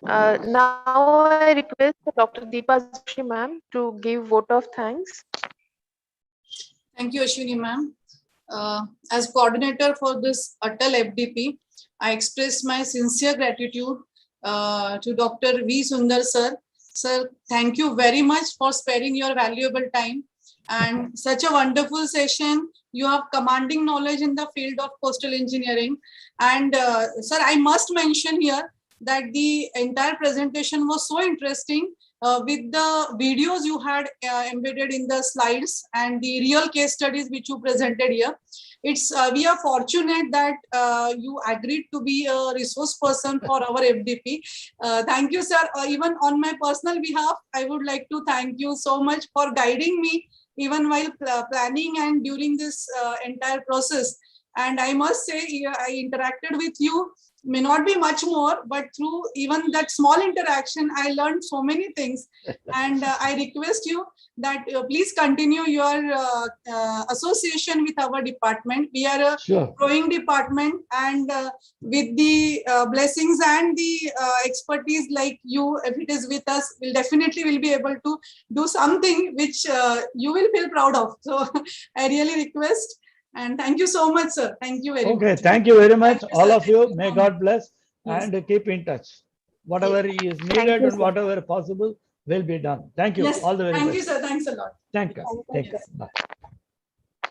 Now I request Dr. Deepa Joshi, ma'am, to give vote of thanks. Thank you, Ashwini ma'am. As coordinator for this Atal FDP, I express my sincere gratitude to Dr. V. Sundar sir. Sir, thank you very much for sparing your valuable time and such a wonderful session. You have commanding knowledge in the field of coastal engineering. And sir, I must mention here that the entire presentation was so interesting with the videos you had embedded in the slides and the real case studies which you presented here. It's we are fortunate that you agreed to be a resource person for our FDP. Thank you, sir. Even on my personal behalf, I would like to thank you so much for guiding me even while planning and during this entire process. And I must say, I interacted with you, may not be much more, but through even that small interaction, I learned so many things. And I request you that please continue your association with our department. We are a Sure. growing department, and with the blessings and the expertise like you, if it is with us, we'll definitely will be able to do something which you will feel proud of. So I really request. And thank you so much, sir. Thank you very much. Okay, thank you very much, Thank you, all sir. of you. Thank you May so God much. bless Yes. and keep in touch. Whatever is Thank needed you, and sir. whatever possible will be done. Thank you. Yes. All the very Thank you, best. sir. Thanks a lot. Thank you. Take care. Yes. Bye.